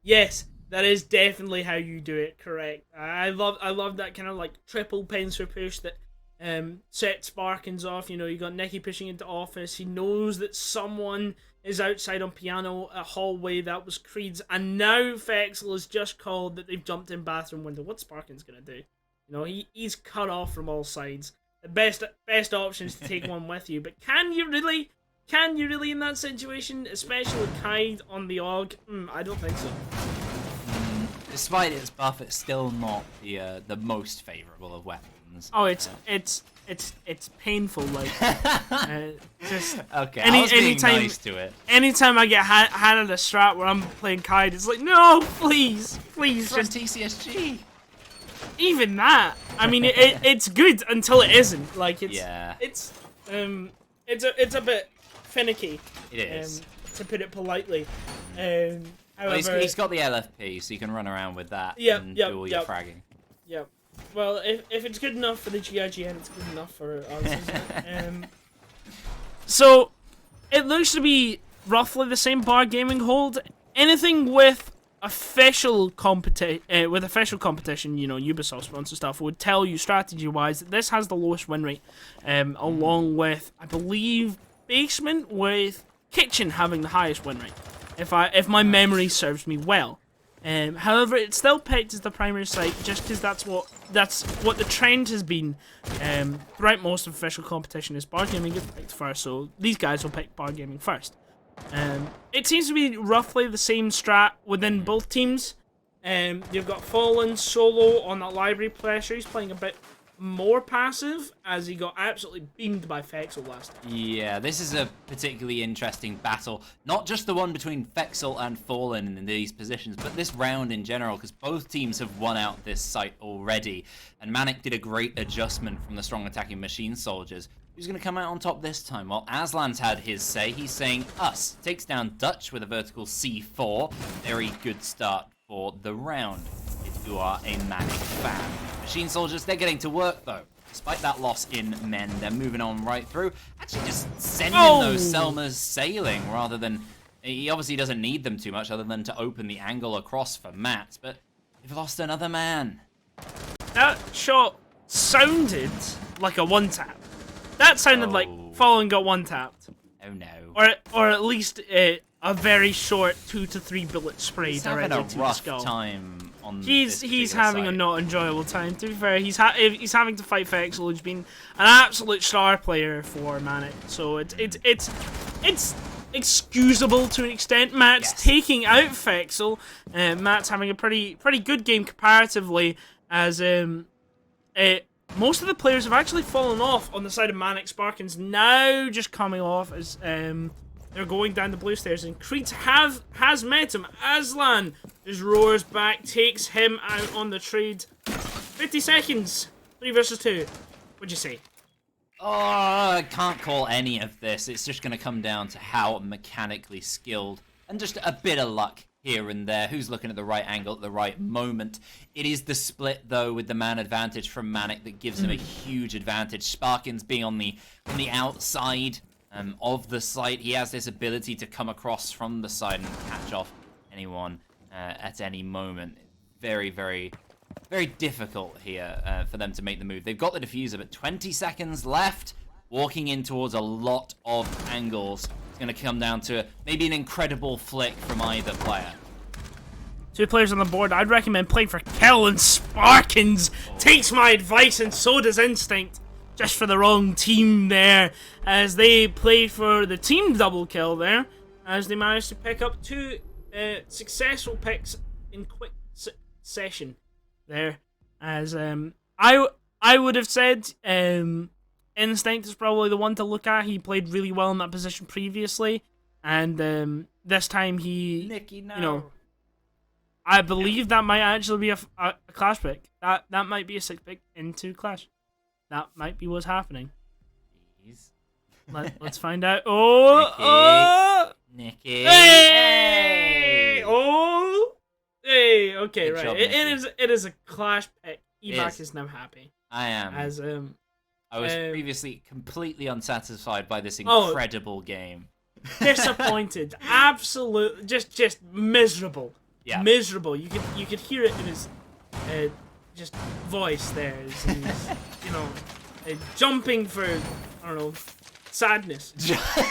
C: Yes, that is definitely how you do it. Correct. I love that kind of like triple pincer push that sets Sparkins off. You know, you got Nicky pushing into office. He knows that someone is outside on piano, a hallway. That was Creed's, and now Fexel has just called that they've jumped in bathroom window. What's Sparkins gonna do? You know, he's cut off from all sides. The best option is to take one with you, but can you really? Can you really in that situation, especially with Kaid on the AUG? I don't think so.
A: Despite its buff, it's still not the most favourable of weapons.
C: Oh, it's painful. Like just
A: okay. I was being nice to it.
C: Anytime I get handed a strat where I'm playing Kaid, it's like no, please,
A: just TCSG.
C: Even that. I mean, it's good until it isn't. Like it's it's a bit finicky.
A: It is,
C: to put it politely.
A: However, well, he's got the LFP, so you can run around with that and do all your fragging.
C: Yep. Well, if it's good enough for the GIGN, it's good enough for us. So, it looks to be roughly the same bar gaming hold. Anything with official competition, with official competition, Ubisoft sponsored stuff would tell you strategy-wise that this has the lowest win rate, along with, I believe, Basement, with Kitchen having the highest win rate, if my memory serves me well. However, it's still picked as the primary site just because that's what the trend has been throughout most of official competition. Is bar gaming gets picked first, so these guys will pick bar gaming first. It seems to be roughly the same strat within both teams. You've got Fallen solo on that library pressure. He's playing a bit more passive as he got absolutely beamed by Fexel last time.
A: Yeah, this is a particularly interesting battle. Not just the one between Fexel and Fallen in these positions, but this round in general, because both teams have won out this site already. And Manic did a great adjustment from the strong attacking machine soldiers. Who's going to come out on top this time? Well, Aslan's had his say. He's saying us. Takes down Dutch with a vertical C4. Very good start for the round, if you are a Manic fan. Machine soldiers, they're getting to work, though. Despite that loss in men, they're moving on right through. Actually just sending those Selmas sailing rather than... He obviously doesn't need them too much other than to open the angle across for Matt, but they've lost another man.
C: That shot sounded like a one-tap. That sounded like Fallen got one-tapped.
A: Oh no.
C: Or at least a very short 2 to 3 bullet spray
A: He's
C: directly
A: having a
C: to the
A: rough
C: skull.
A: time on
C: He's having a not enjoyable time. To be fair, he's having to fight Fexel, who's been an absolute star player for Manic. So it's excusable to an extent. Matt's taking out Fexel. Matt's having a pretty good game comparatively, as most of the players have actually fallen off on the side of Manic. Sparkins now just coming off as they're going down the blue stairs, and Creed has met him. Aslan just roars back, takes him out on the trade. 50 seconds, 3 versus 2. What'd you say?
A: Oh, I can't call any of this. It's just going to come down to how mechanically skilled and just a bit of luck here and there. Who's looking at the right angle at the right moment? It is the split, though, with the man advantage from Manic that gives him a huge advantage. Sparkins being on the outside of the site, he has this ability to come across from the side and catch off anyone at any moment. Very, very, very difficult here for them to make the move. They've got the diffuser, but 20 seconds left. Walking in towards a lot of angles. It's going to come down to maybe an incredible flick from either player.
C: 2 players on the board. I'd recommend playing for Kill, and Sparkins takes my advice, and so does Instinct. Just for the wrong team there, as they play for the team double kill there, as they managed to pick up 2 successful picks in quick succession there. As I would have said, Instinct is probably the one to look at. He played really well in that position previously, and this time
A: Nicky, no.
C: you know, I believe that might actually be a Clash pick. That might be a 6 pick into Clash. That might be what's happening.
A: Jeez.
C: Let's find out. Oh,
A: Nicky.
C: Hey! Oh, hey. Okay,
A: Good
C: right.
A: job,
C: It is a Clash pick. Ebac is now happy.
A: I am.
C: As
A: I was previously completely unsatisfied by this incredible game.
C: disappointed. Absolute. Just miserable.
A: Yeah.
C: Miserable. You could hear it in his just voice there. He's jumping for, I don't know, sadness.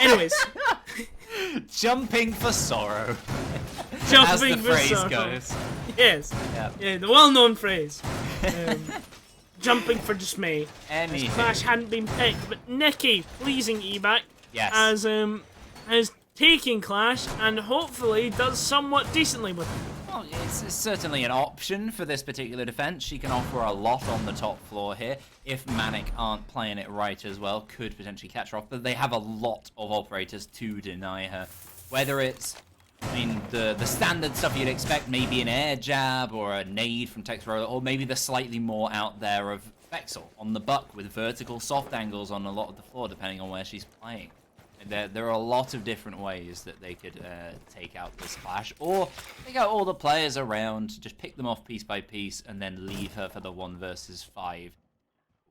C: Anyways.
A: Jumping for sorrow.
C: Jumping
A: as the
C: for
A: phrase
C: sorrow.
A: goes.
C: Yes.
A: Yep.
C: Yeah, the well-known phrase. Jumping for dismay.
A: Any
C: As Clash hadn't been picked, but Nicky, pleasing Ebac,
A: Yes.
C: as taking Clash, and hopefully does somewhat decently with it.
A: Well, it's certainly an option for this particular defense. She can offer a lot on the top floor here. If Manic aren't playing it right as well, could potentially catch her off. But they have a lot of operators to deny her. Whether it's, the standard stuff you'd expect, maybe an air jab or a nade from Tex Roller, or maybe the slightly more out there of Fexel on the buck with vertical soft angles on a lot of the floor, depending on where she's playing. There are a lot of different ways that they could take out this Clash, or take out all the players around, just pick them off piece by piece, and then leave her for the 1 versus 5.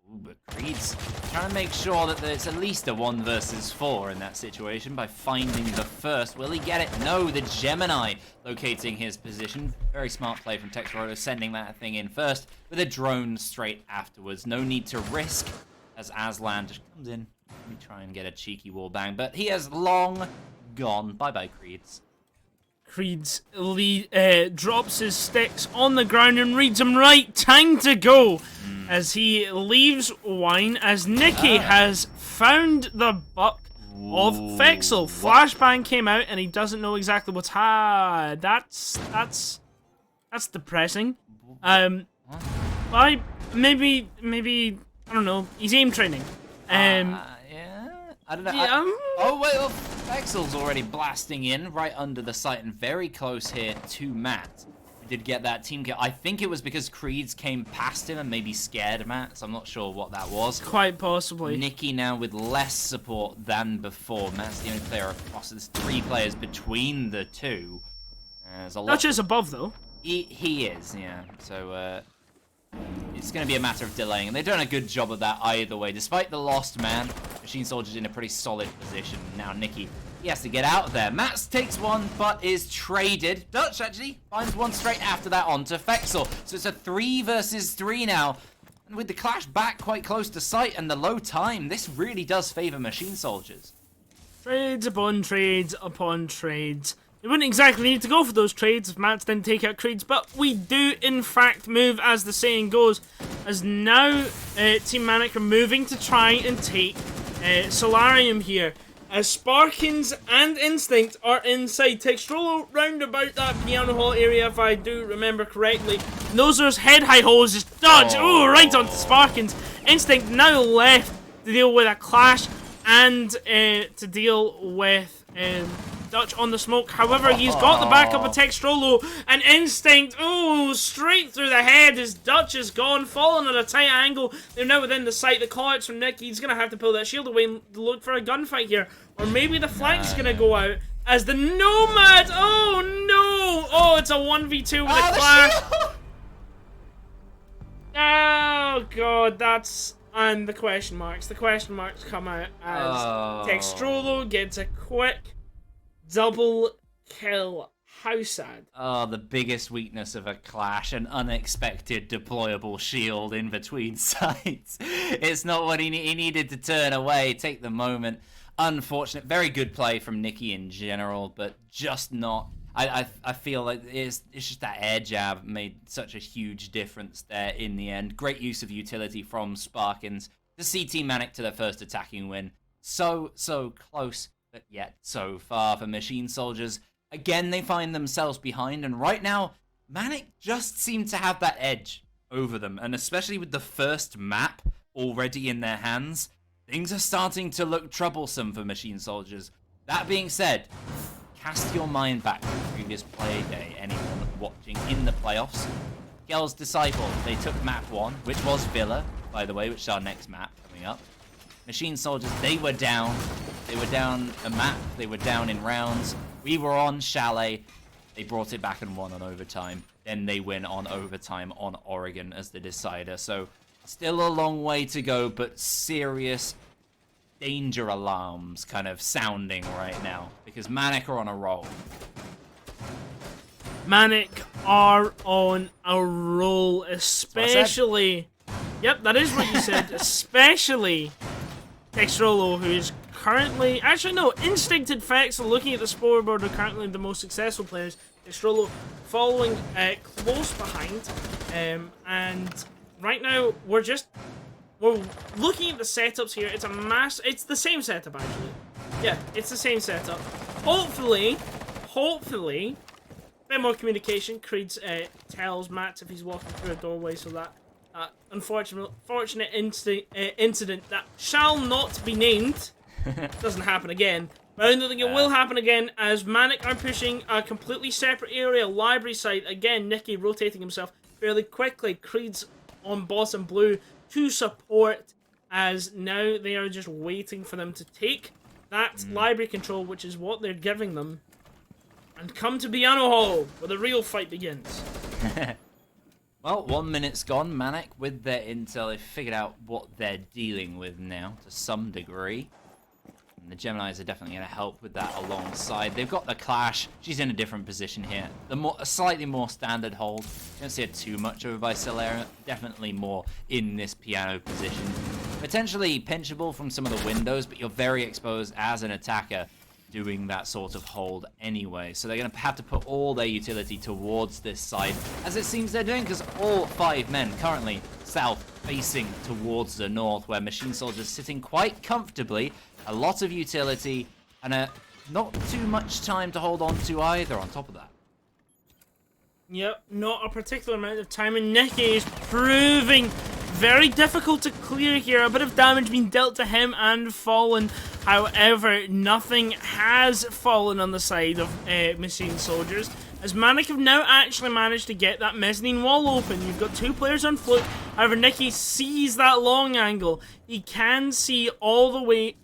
A: Ooh, but Creed's trying to make sure that it's at least a 1 versus 4 in that situation by finding the first. Will he get it? No, the Gemini locating his position. Very smart play from Texroto, sending that thing in first with a drone straight afterwards. No need to risk as Aslan just comes in. Let me try and get a cheeky wall bang, but he has long gone. Bye-bye, Creeds.
C: Creed's drops his sticks on the ground and reads him right. Time to go as he leaves wine as Nicky has found the buck of Fexel. Flashbang came out and he doesn't know exactly what's that's depressing. Maybe I don't know. He's aim training.
A: Yeah, I don't know.
C: Yeah,
A: oh wait, well, Fexel's already blasting in right under the site and very close here to Matt. We did get that team kill. I think it was because Creeds came past him and maybe scared Matt, so I'm not sure what that was.
C: Quite possibly.
A: Nicky now with less support than before. Matt's the only player across. There's 3 players between the two. There's a lot.
C: Dutch is above though.
A: He is, yeah. So it's going to be a matter of delaying, and they've done a good job of that either way. Despite the lost man, Machine Soldier's in a pretty solid position. Now Nicky, he has to get out of there. Mats takes one, but is traded. Dutch actually finds one straight after that onto Fexel. So it's a 3 versus 3 now. And with the clash back quite close to sight and the low time, this really does favor Machine Soldiers.
C: Trades upon trades upon trades. We wouldn't exactly need to go for those trades if Mats didn't take out Creeds, but we do in fact move, as the saying goes, as now Team Manic are moving to try and take Solarium here. As Sparkins and Instinct are inside. Textrolo round about that piano hall area, if I do remember correctly. Nozer's head high hole just dodge. Oh, right onto Sparkins. Instinct now left to deal with a clash and to deal with Dutch on the smoke. However, he's got the backup of Textrolo and Instinct. Oh, straight through the head as Dutch is gone, falling at a tight angle. They're now within the sight. The callouts from Nick. He's going to have to pull that shield away and look for a gunfight here. Or maybe the flank's going to go out as the Nomad. Oh, no. Oh, it's a 1v2 with a clash. Oh, God. That's... And the question marks. The question marks come out as Textrolo gets a quick double kill. How sad.
A: Oh, the biggest weakness of a clash, an unexpected deployable shield in between sites. It's not what he needed to turn away, take the moment. Unfortunate. Very good play from Nicky in general, but just not. I feel like it's just that air jab made such a huge difference there in the end. Great use of utility from Sparkins to see Team Manic to their first attacking win. So close, but yet so far for Machine Soldiers. Again, they find themselves behind, and right now, Manic just seem to have that edge over them, and especially with the first map already in their hands, things are starting to look troublesome for Machine Soldiers. That being said, cast your mind back to the previous play day, anyone watching in the playoffs. Gel's Disciple, they took map 1, which was Villa, by the way, which is our next map coming up. Machine Soldiers, they were down. They were down a map, they were down in rounds. We were on Chalet. They brought it back and won on overtime. Then they win on overtime on Oregon as the decider. So still a long way to go, but serious danger alarms kind of sounding right now because Manic are on a roll.
C: Manic are on a roll, especially... Yep, that is what you said. Especially Textrolo, who is currently... Actually, no, Instinct and Fexel, looking at the scoreboard, are currently the most successful players. Textrolo following close behind. And right now, we're looking at the setups here. It's it's the same setup, actually. Yeah, it's the same setup. Hopefully, a bit more communication. Creed tells Matt if he's walking through a doorway, so that unfortunate incident that shall not be named doesn't happen again. But I don't think it will happen again, as Manic are pushing a completely separate area, library side. Again, Nicky rotating himself fairly quickly. Creed's on bottom blue to support, as now they are just waiting for them to take that library control, which is what they're giving them, and come to Piano Hall, where the real fight begins.
A: Well, 1 minute's gone. Manic, with their intel, they've figured out what they're dealing with now, to some degree. And the Geminis are definitely going to help with that alongside. They've got the Clash. She's in a different position here. A slightly more standard hold. Don't see her too much over by Solera. Definitely more in this piano position. Potentially pinchable from some of the windows, but you're very exposed as an attacker doing that sort of hold anyway. So they're going to have to put all their utility towards this side, as it seems they're doing, because all 5 men currently south facing towards the north, where Machine Soldier's sitting quite comfortably. A lot of utility, and not too much time to hold on to either on top of that.
C: Yep, not a particular amount of time, and Nikki is proving very difficult to clear here. A bit of damage being dealt to him and Fallen. However, nothing has fallen on the side of Machine Soldiers, as Manic have now actually managed to get that mezzanine wall open. You've got 2 players on foot. However, Nikki sees that long angle. He can see all the way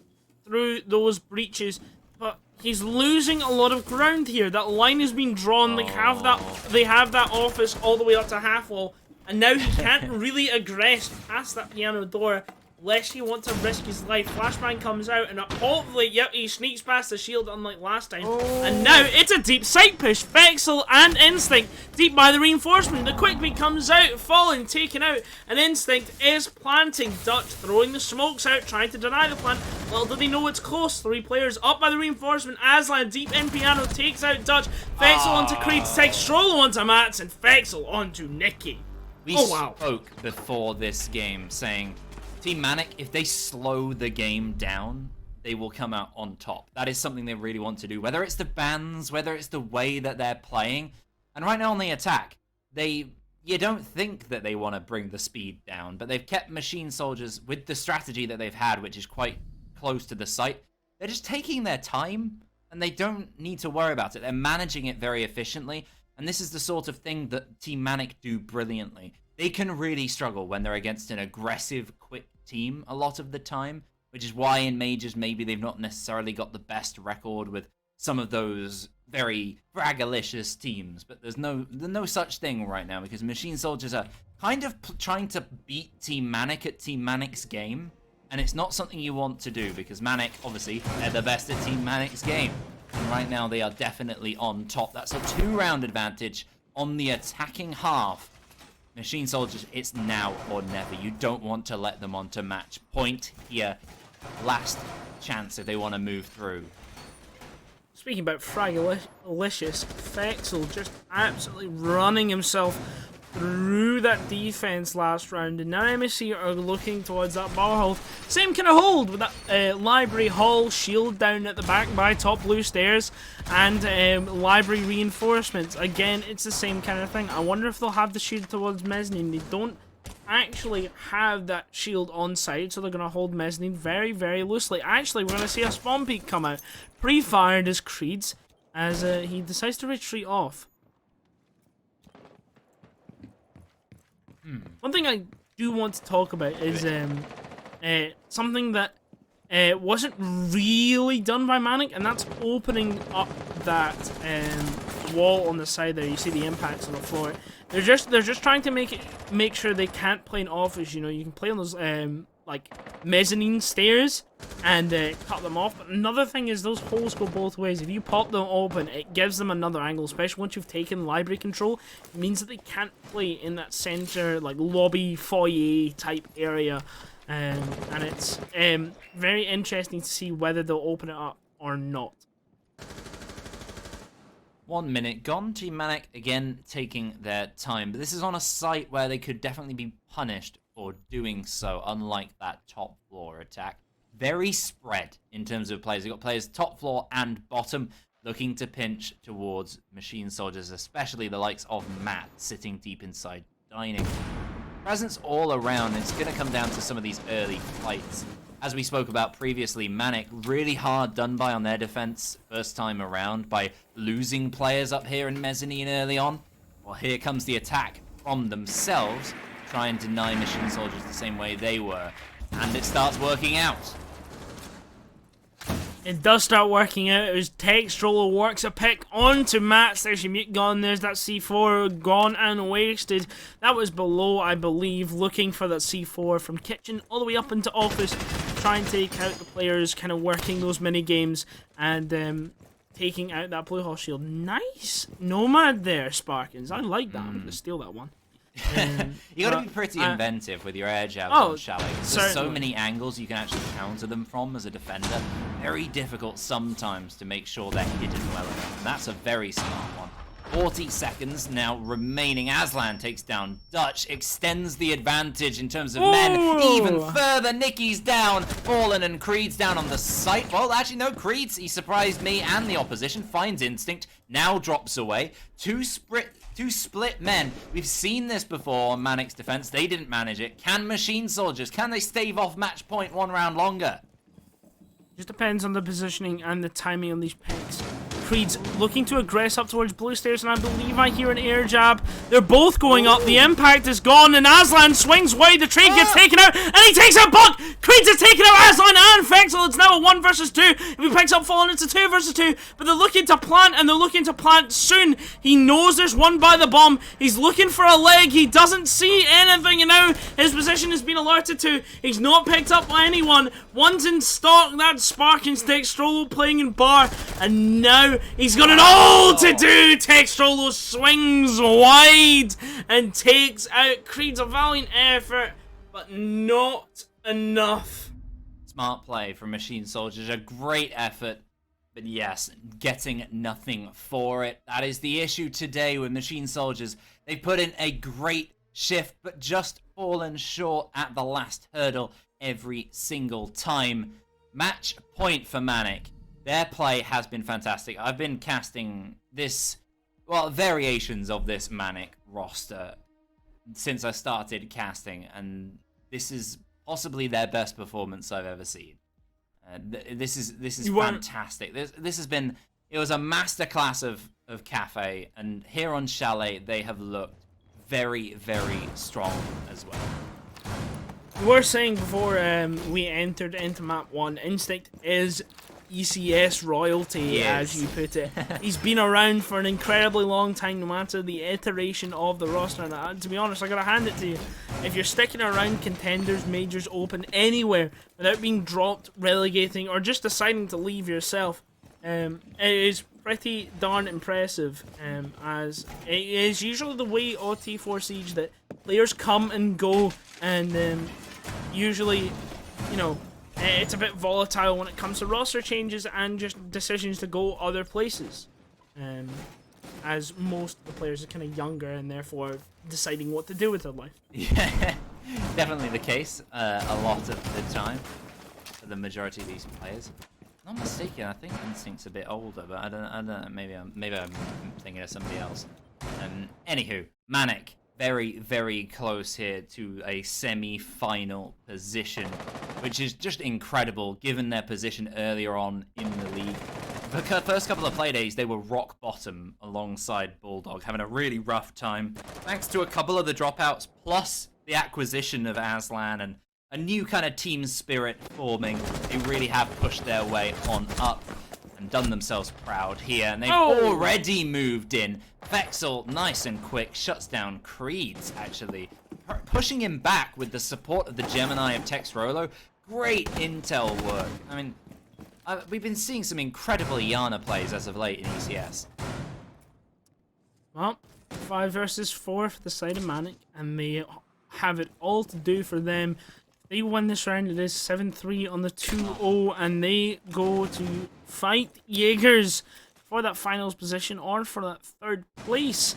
C: through those breaches, but he's losing a lot of ground here. That line has been drawn. They have that office all the way up to half wall, and now he can't really aggress past that piano door lest he wants to risk his life. Flashbang comes out, and hopefully, yep, he sneaks past the shield unlike last time. And now it's a deep side push. Vexel and Instinct deep by the reinforcement. The quick beat comes out, Fallen taken out, and Instinct is planting. Dutch throwing the smokes out, trying to deny the plant. Well, do they know it's close? 3 players up by the reinforcement. Aslan deep in piano takes out Dutch. Vexel onto Creed, takes Strollo onto Mats, and Vexel onto Nikki.
A: We spoke before this game saying Team Manic, if they slow the game down, they will come out on top. That is something they really want to do, whether it's the bans, whether it's the way that they're playing. And right now on the attack, you don't think that they want to bring the speed down, but they've kept Machine Soldiers with the strategy that they've had, which is quite close to the site. They're just taking their time, and they don't need to worry about it. They're managing it very efficiently, and this is the sort of thing that Team Manic do brilliantly. They can really struggle when they're against an aggressive, quick team a lot of the time, which is why in Majors maybe they've not necessarily got the best record with some of those very braggalicious teams. But there's no such thing right now, because Machine Soldiers are kind of trying to beat Team Manic at Team Manic's game, and it's not something you want to do, because Manic, obviously, they're the best at Team Manic's game. And right now they are definitely on top. That's a 2-round advantage on the attacking half. Machine Soldiers, it's now or never. You don't want to let them onto match point here. Last chance if they want to move through.
C: Speaking about Fragalicious, Vexel just absolutely running himself through that defense last round, and now MSC are looking towards that bar hold. Same kind of hold with that library hall shield down at the back by top blue stairs, and library reinforcements. Again, it's the same kind of thing. I wonder if they'll have the shield towards mezzanine. They don't actually have that shield on site, so they're going to hold mezzanine very, very loosely. Actually, we're going to see a spawn peak come out. Pre-fired as Creed's, as he decides to retreat off. One thing I do want to talk about is something that wasn't really done by Manic, and that's opening up that wall on the side there. You see the impacts on the floor. They're just trying to make sure they can't play an office. You know, you can play on those like mezzanine stairs and cut them off. But another thing is those holes go both ways. If you pop them open, it gives them another angle, especially once you've taken library control. It means that they can't play in that center, like, lobby, foyer type area. And it's very interesting to see whether they'll open it up or not.
A: 1 minute gone. Team Manic, again, taking their time. But this is on a site where they could definitely be punished for doing so, unlike that top floor attack. Very spread in terms of players. They've got players top floor and bottom looking to pinch towards Machine Soldiers, especially the likes of Matt sitting deep inside dining. Presence all around. It's going to come down to some of these early fights. As we spoke about previously, Manic really hard done by on their defense first time around by losing players up here in mezzanine early on. Well, here comes the attack from themselves. Try and deny Machine Soldiers the same way they were. And it starts working out.
C: It does start working out as Textrolo works a pick onto Mats. There's your mute gone. There's that C4 gone and wasted. That was below, I believe, looking for that C4 from kitchen all the way up into office. Try and take out the players, kind of working those mini games and taking out that blue hole shield. Nice Nomad there, Sparkins. I like that. I'm going to steal that one.
A: You gotta be pretty inventive with your air jabs on Chalet. There's so many angles you can actually counter them from as a defender. Very difficult sometimes to make sure they're hidden well enough. And that's a very smart one. 40 seconds now remaining. Aslan takes down Dutch, extends the advantage in terms of men even further. Nicky's down, Fallen and Creed's down on the site. Well, actually, no, Creed's, he surprised me and the opposition, finds Instinct, now drops away. Two split men. We've seen this before on Manic's defense. They didn't manage it. Can Machine Soldiers, can they stave off match point 1 round longer?
C: Just depends on the positioning and the timing on these picks. Creed's looking to aggress up towards blue stairs, and I believe I hear an air jab. They're both going up. The impact is gone, and Aslan swings wide. The trade gets taken out, and he takes out Buck. Creed's has taken out Aslan and Fexel. It's now a 1 versus 2. If he picks up Fallen, it's a 2 versus 2. But they're looking to plant, and they're looking to plant soon. He knows there's one by the bomb. He's looking for a leg. He doesn't see anything, and now his position has been alerted to. He's not picked up by anyone. One's in stock. That's Sparkins, Textrolo playing in bar, and now he's got an all to do. Textrolo swings wide and takes out Creed's. A valiant effort, but not enough.
A: Smart play from Machine Soldiers, a great effort, but yes, getting nothing for it. That is the issue today with Machine Soldiers. They put in a great shift, but just fallen short at the last hurdle every single time. Match point for Manic. Their play has been fantastic. I've been casting this, well, variations of this Manic roster since I started casting, and this is possibly their best performance I've ever seen. This is fantastic. This has been, it was a masterclass of Cafe, and here on Chalet they have looked very, very strong as well.
C: We were saying before we entered into map 1, Instinct is ECS royalty, as you put it. He's been around for an incredibly long time, no matter the iteration of the roster. And to be honest, I gotta hand it to you. If you're sticking around contenders, majors, open, anywhere without being dropped, relegating, or just deciding to leave yourself, it is pretty darn impressive. As it is usually the way of T4 Siege that players come and go, and usually, you know, it's a bit volatile when it comes to roster changes and just decisions to go other places. As most of the players are kind of younger and therefore deciding what to do with their life.
A: Yeah, definitely the case a lot of the time for the majority of these players. If I'm not mistaken, I think Instinct's a bit older, but I don't know. Maybe I'm thinking of somebody else. Anywho, Manic. Very, very close here to a semi-final position, which is just incredible given their position earlier on in the league. The first couple of play days, they were rock bottom alongside Bulldog, having a really rough time. Thanks to a couple of the dropouts, plus the acquisition of Aslan and a new kind of team spirit forming, they really have pushed their way on up and done themselves proud here. And they've already moved in. Vexel, nice and quick, shuts down Creed's, actually. Pushing him back with the support of the Gemini of Textrolo. Great intel work. I mean, we've been seeing some incredible Iana plays as of late in ECS.
C: Well, 5 versus 4 for the side of Manic, and they have it all to do for them. They win this round. It is 7-3 on the 2-0, and they go to fight Jaegers for that finals position or for that third place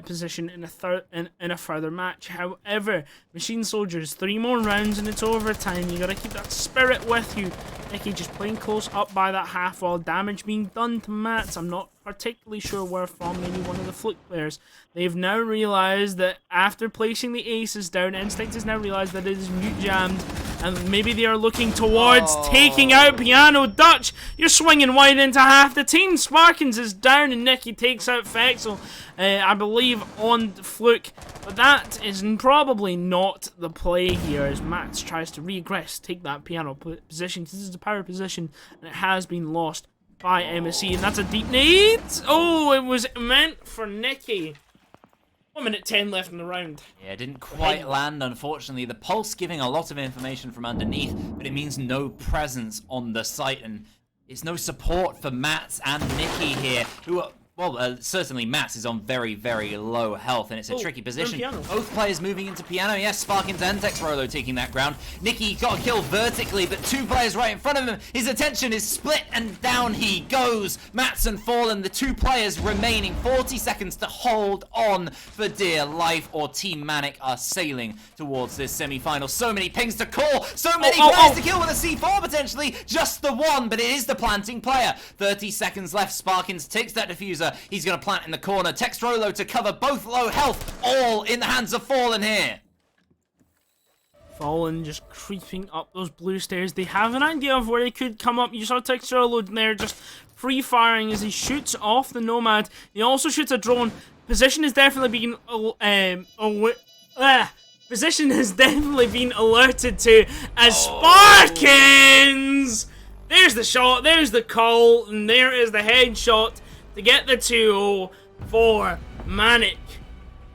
C: position in a further match. However, Machine Soldiers, 3 more rounds and it's overtime. You gotta keep that spirit with you. Nicky just playing close up by that half wall. Damage being done to Mats. I'm not particularly sure where from, maybe one of the Fluke players. They've now realised that after placing the aces down, Instinct has now realised that it is mute jammed, and maybe they are looking towards taking out Piano. Dutch, you're swinging wide into half the team. Sparkins is down and Nicky takes out Fexel. I believe on Fluke, But that is probably not the play here as Max tries to regress, take that piano position. This is the power position, and it has been lost by MSC, and that's a deep nade. Oh, it was meant for Nicky. 1 minute 10 left in the round.
A: Yeah, it didn't quite land, unfortunately. The pulse giving a lot of information from underneath, but it means no presence on the site, and it's no support for Mats and Nicky here, who are... Well, certainly Mats is on very, very low health, and it's a tricky position. Both players moving into piano. Yes, Sparkins and Texrolo taking that ground. Nicky got a kill vertically, but 2 players right in front of him. His attention is split, and down he goes. Mats and Fallen, the 2 players remaining. 40 seconds to hold on for dear life, or Team Manic are sailing towards this semi-final. So many pings to call. So many players to kill with a C4, potentially. Just the one, but it is the planting player. 30 seconds left. Sparkins takes that diffuser. He's going to plant in the corner. Texrolo to cover both low health. All in the hands of Fallen here.
C: Fallen just creeping up those blue stairs. They have an idea of where they could come up. You saw Texrolo there just free firing as he shoots off the Nomad. He also shoots a drone. Position has definitely been position has definitely been alerted to as Sparkins. There's the shot. There's the call, and there is the headshot to get the 2-0 for Manic.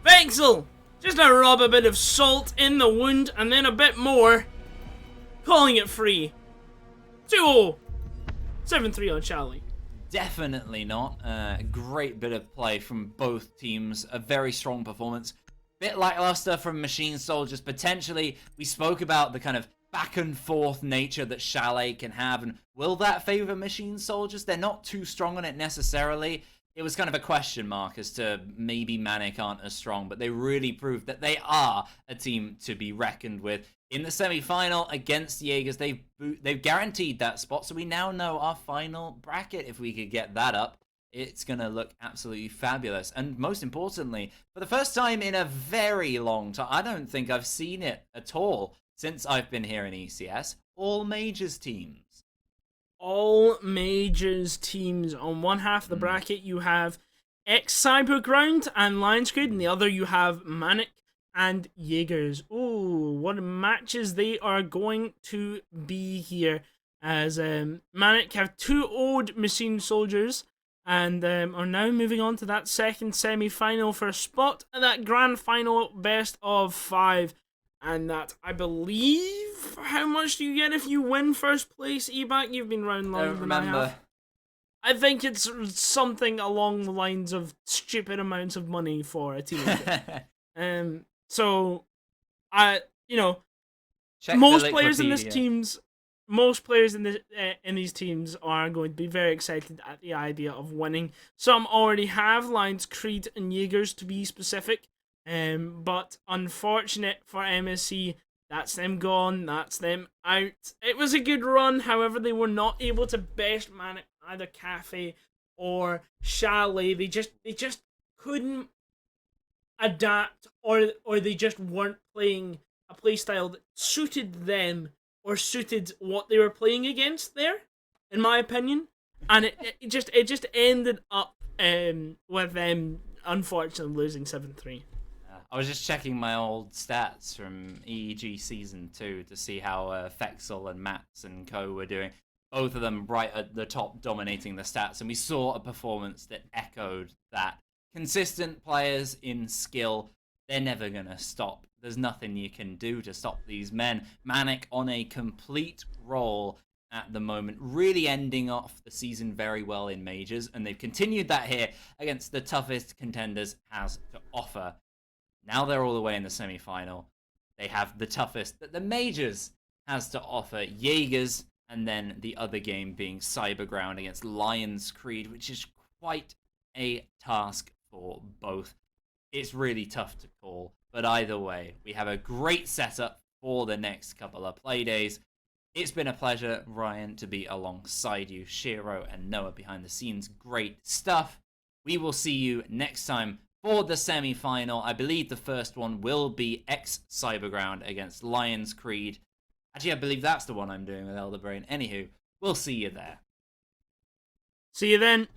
C: Vexel, just to rub a bit of salt in the wound and then a bit more, calling it free. 2-0. 7-3 on Charlie.
A: Definitely not. A great bit of play from both teams. A very strong performance. Bit lackluster from Machine Soldiers. Potentially, we spoke about the kind of back and forth nature that Chalet can have, and will that favor Machine Soldiers? They're not too strong on it necessarily. It was kind of a question mark as to maybe Manic aren't as strong, but they really proved that they are a team to be reckoned with. In the semi-final against Jaegers, they've guaranteed that spot, so we now know our final bracket. If we could get that up, it's going to look absolutely fabulous. And most importantly, for the first time in a very long time, I don't think I've seen it at all since I've been here in ECS, all majors teams.
C: All majors teams. On one half of the bracket, you have Cyberground and Lions Creed, and the other you have Manic and Jaegers. Ooh, what matches they are going to be here, as Manic have 2 old Machine Soldiers, and are now moving on to that second semi-final for a spot at that grand final best of 5. And that, I believe, how much do you get if you win first place, EBAC? You've been round longer than I have. I think it's something along the lines of stupid amounts of money for a team. So, most players in these teams are going to be very excited at the idea of winning. Some already have Lions Creed and Jaegers, to be specific. But unfortunate for MSC, that's them gone, that's them out. It was a good run, however, they were not able to best Manic either Cafe or Chalet. They just couldn't adapt, or they just weren't playing a playstyle that suited them or suited what they were playing against there, in my opinion. And it just ended up with them unfortunately losing 7-3.
A: I was just checking my old stats from EEG Season 2 to see how Fexel and Mats and co were doing. Both of them right at the top dominating the stats, and we saw a performance that echoed that. Consistent players in skill, they're never going to stop. There's nothing you can do to stop these men. Manic on a complete roll at the moment, really ending off the season very well in majors, and they've continued that here against the toughest contenders has to offer. Now they're all the way in the semi-final. They have the toughest that the majors has to offer, Jaegers, and then the other game being Cyberground against Lions Creed, which is quite a task for both. It's really tough to call, but either way, we have a great setup for the next couple of play days. It's been a pleasure, Ryan, to be alongside you. Shiro and Noah behind the scenes, great stuff. We will see you next time for the semi-final. I believe the first one will be Cyberground against Lions Creed. Actually, I believe that's the one I'm doing with Elder Brain. Anywho, we'll see you there.
C: See you then.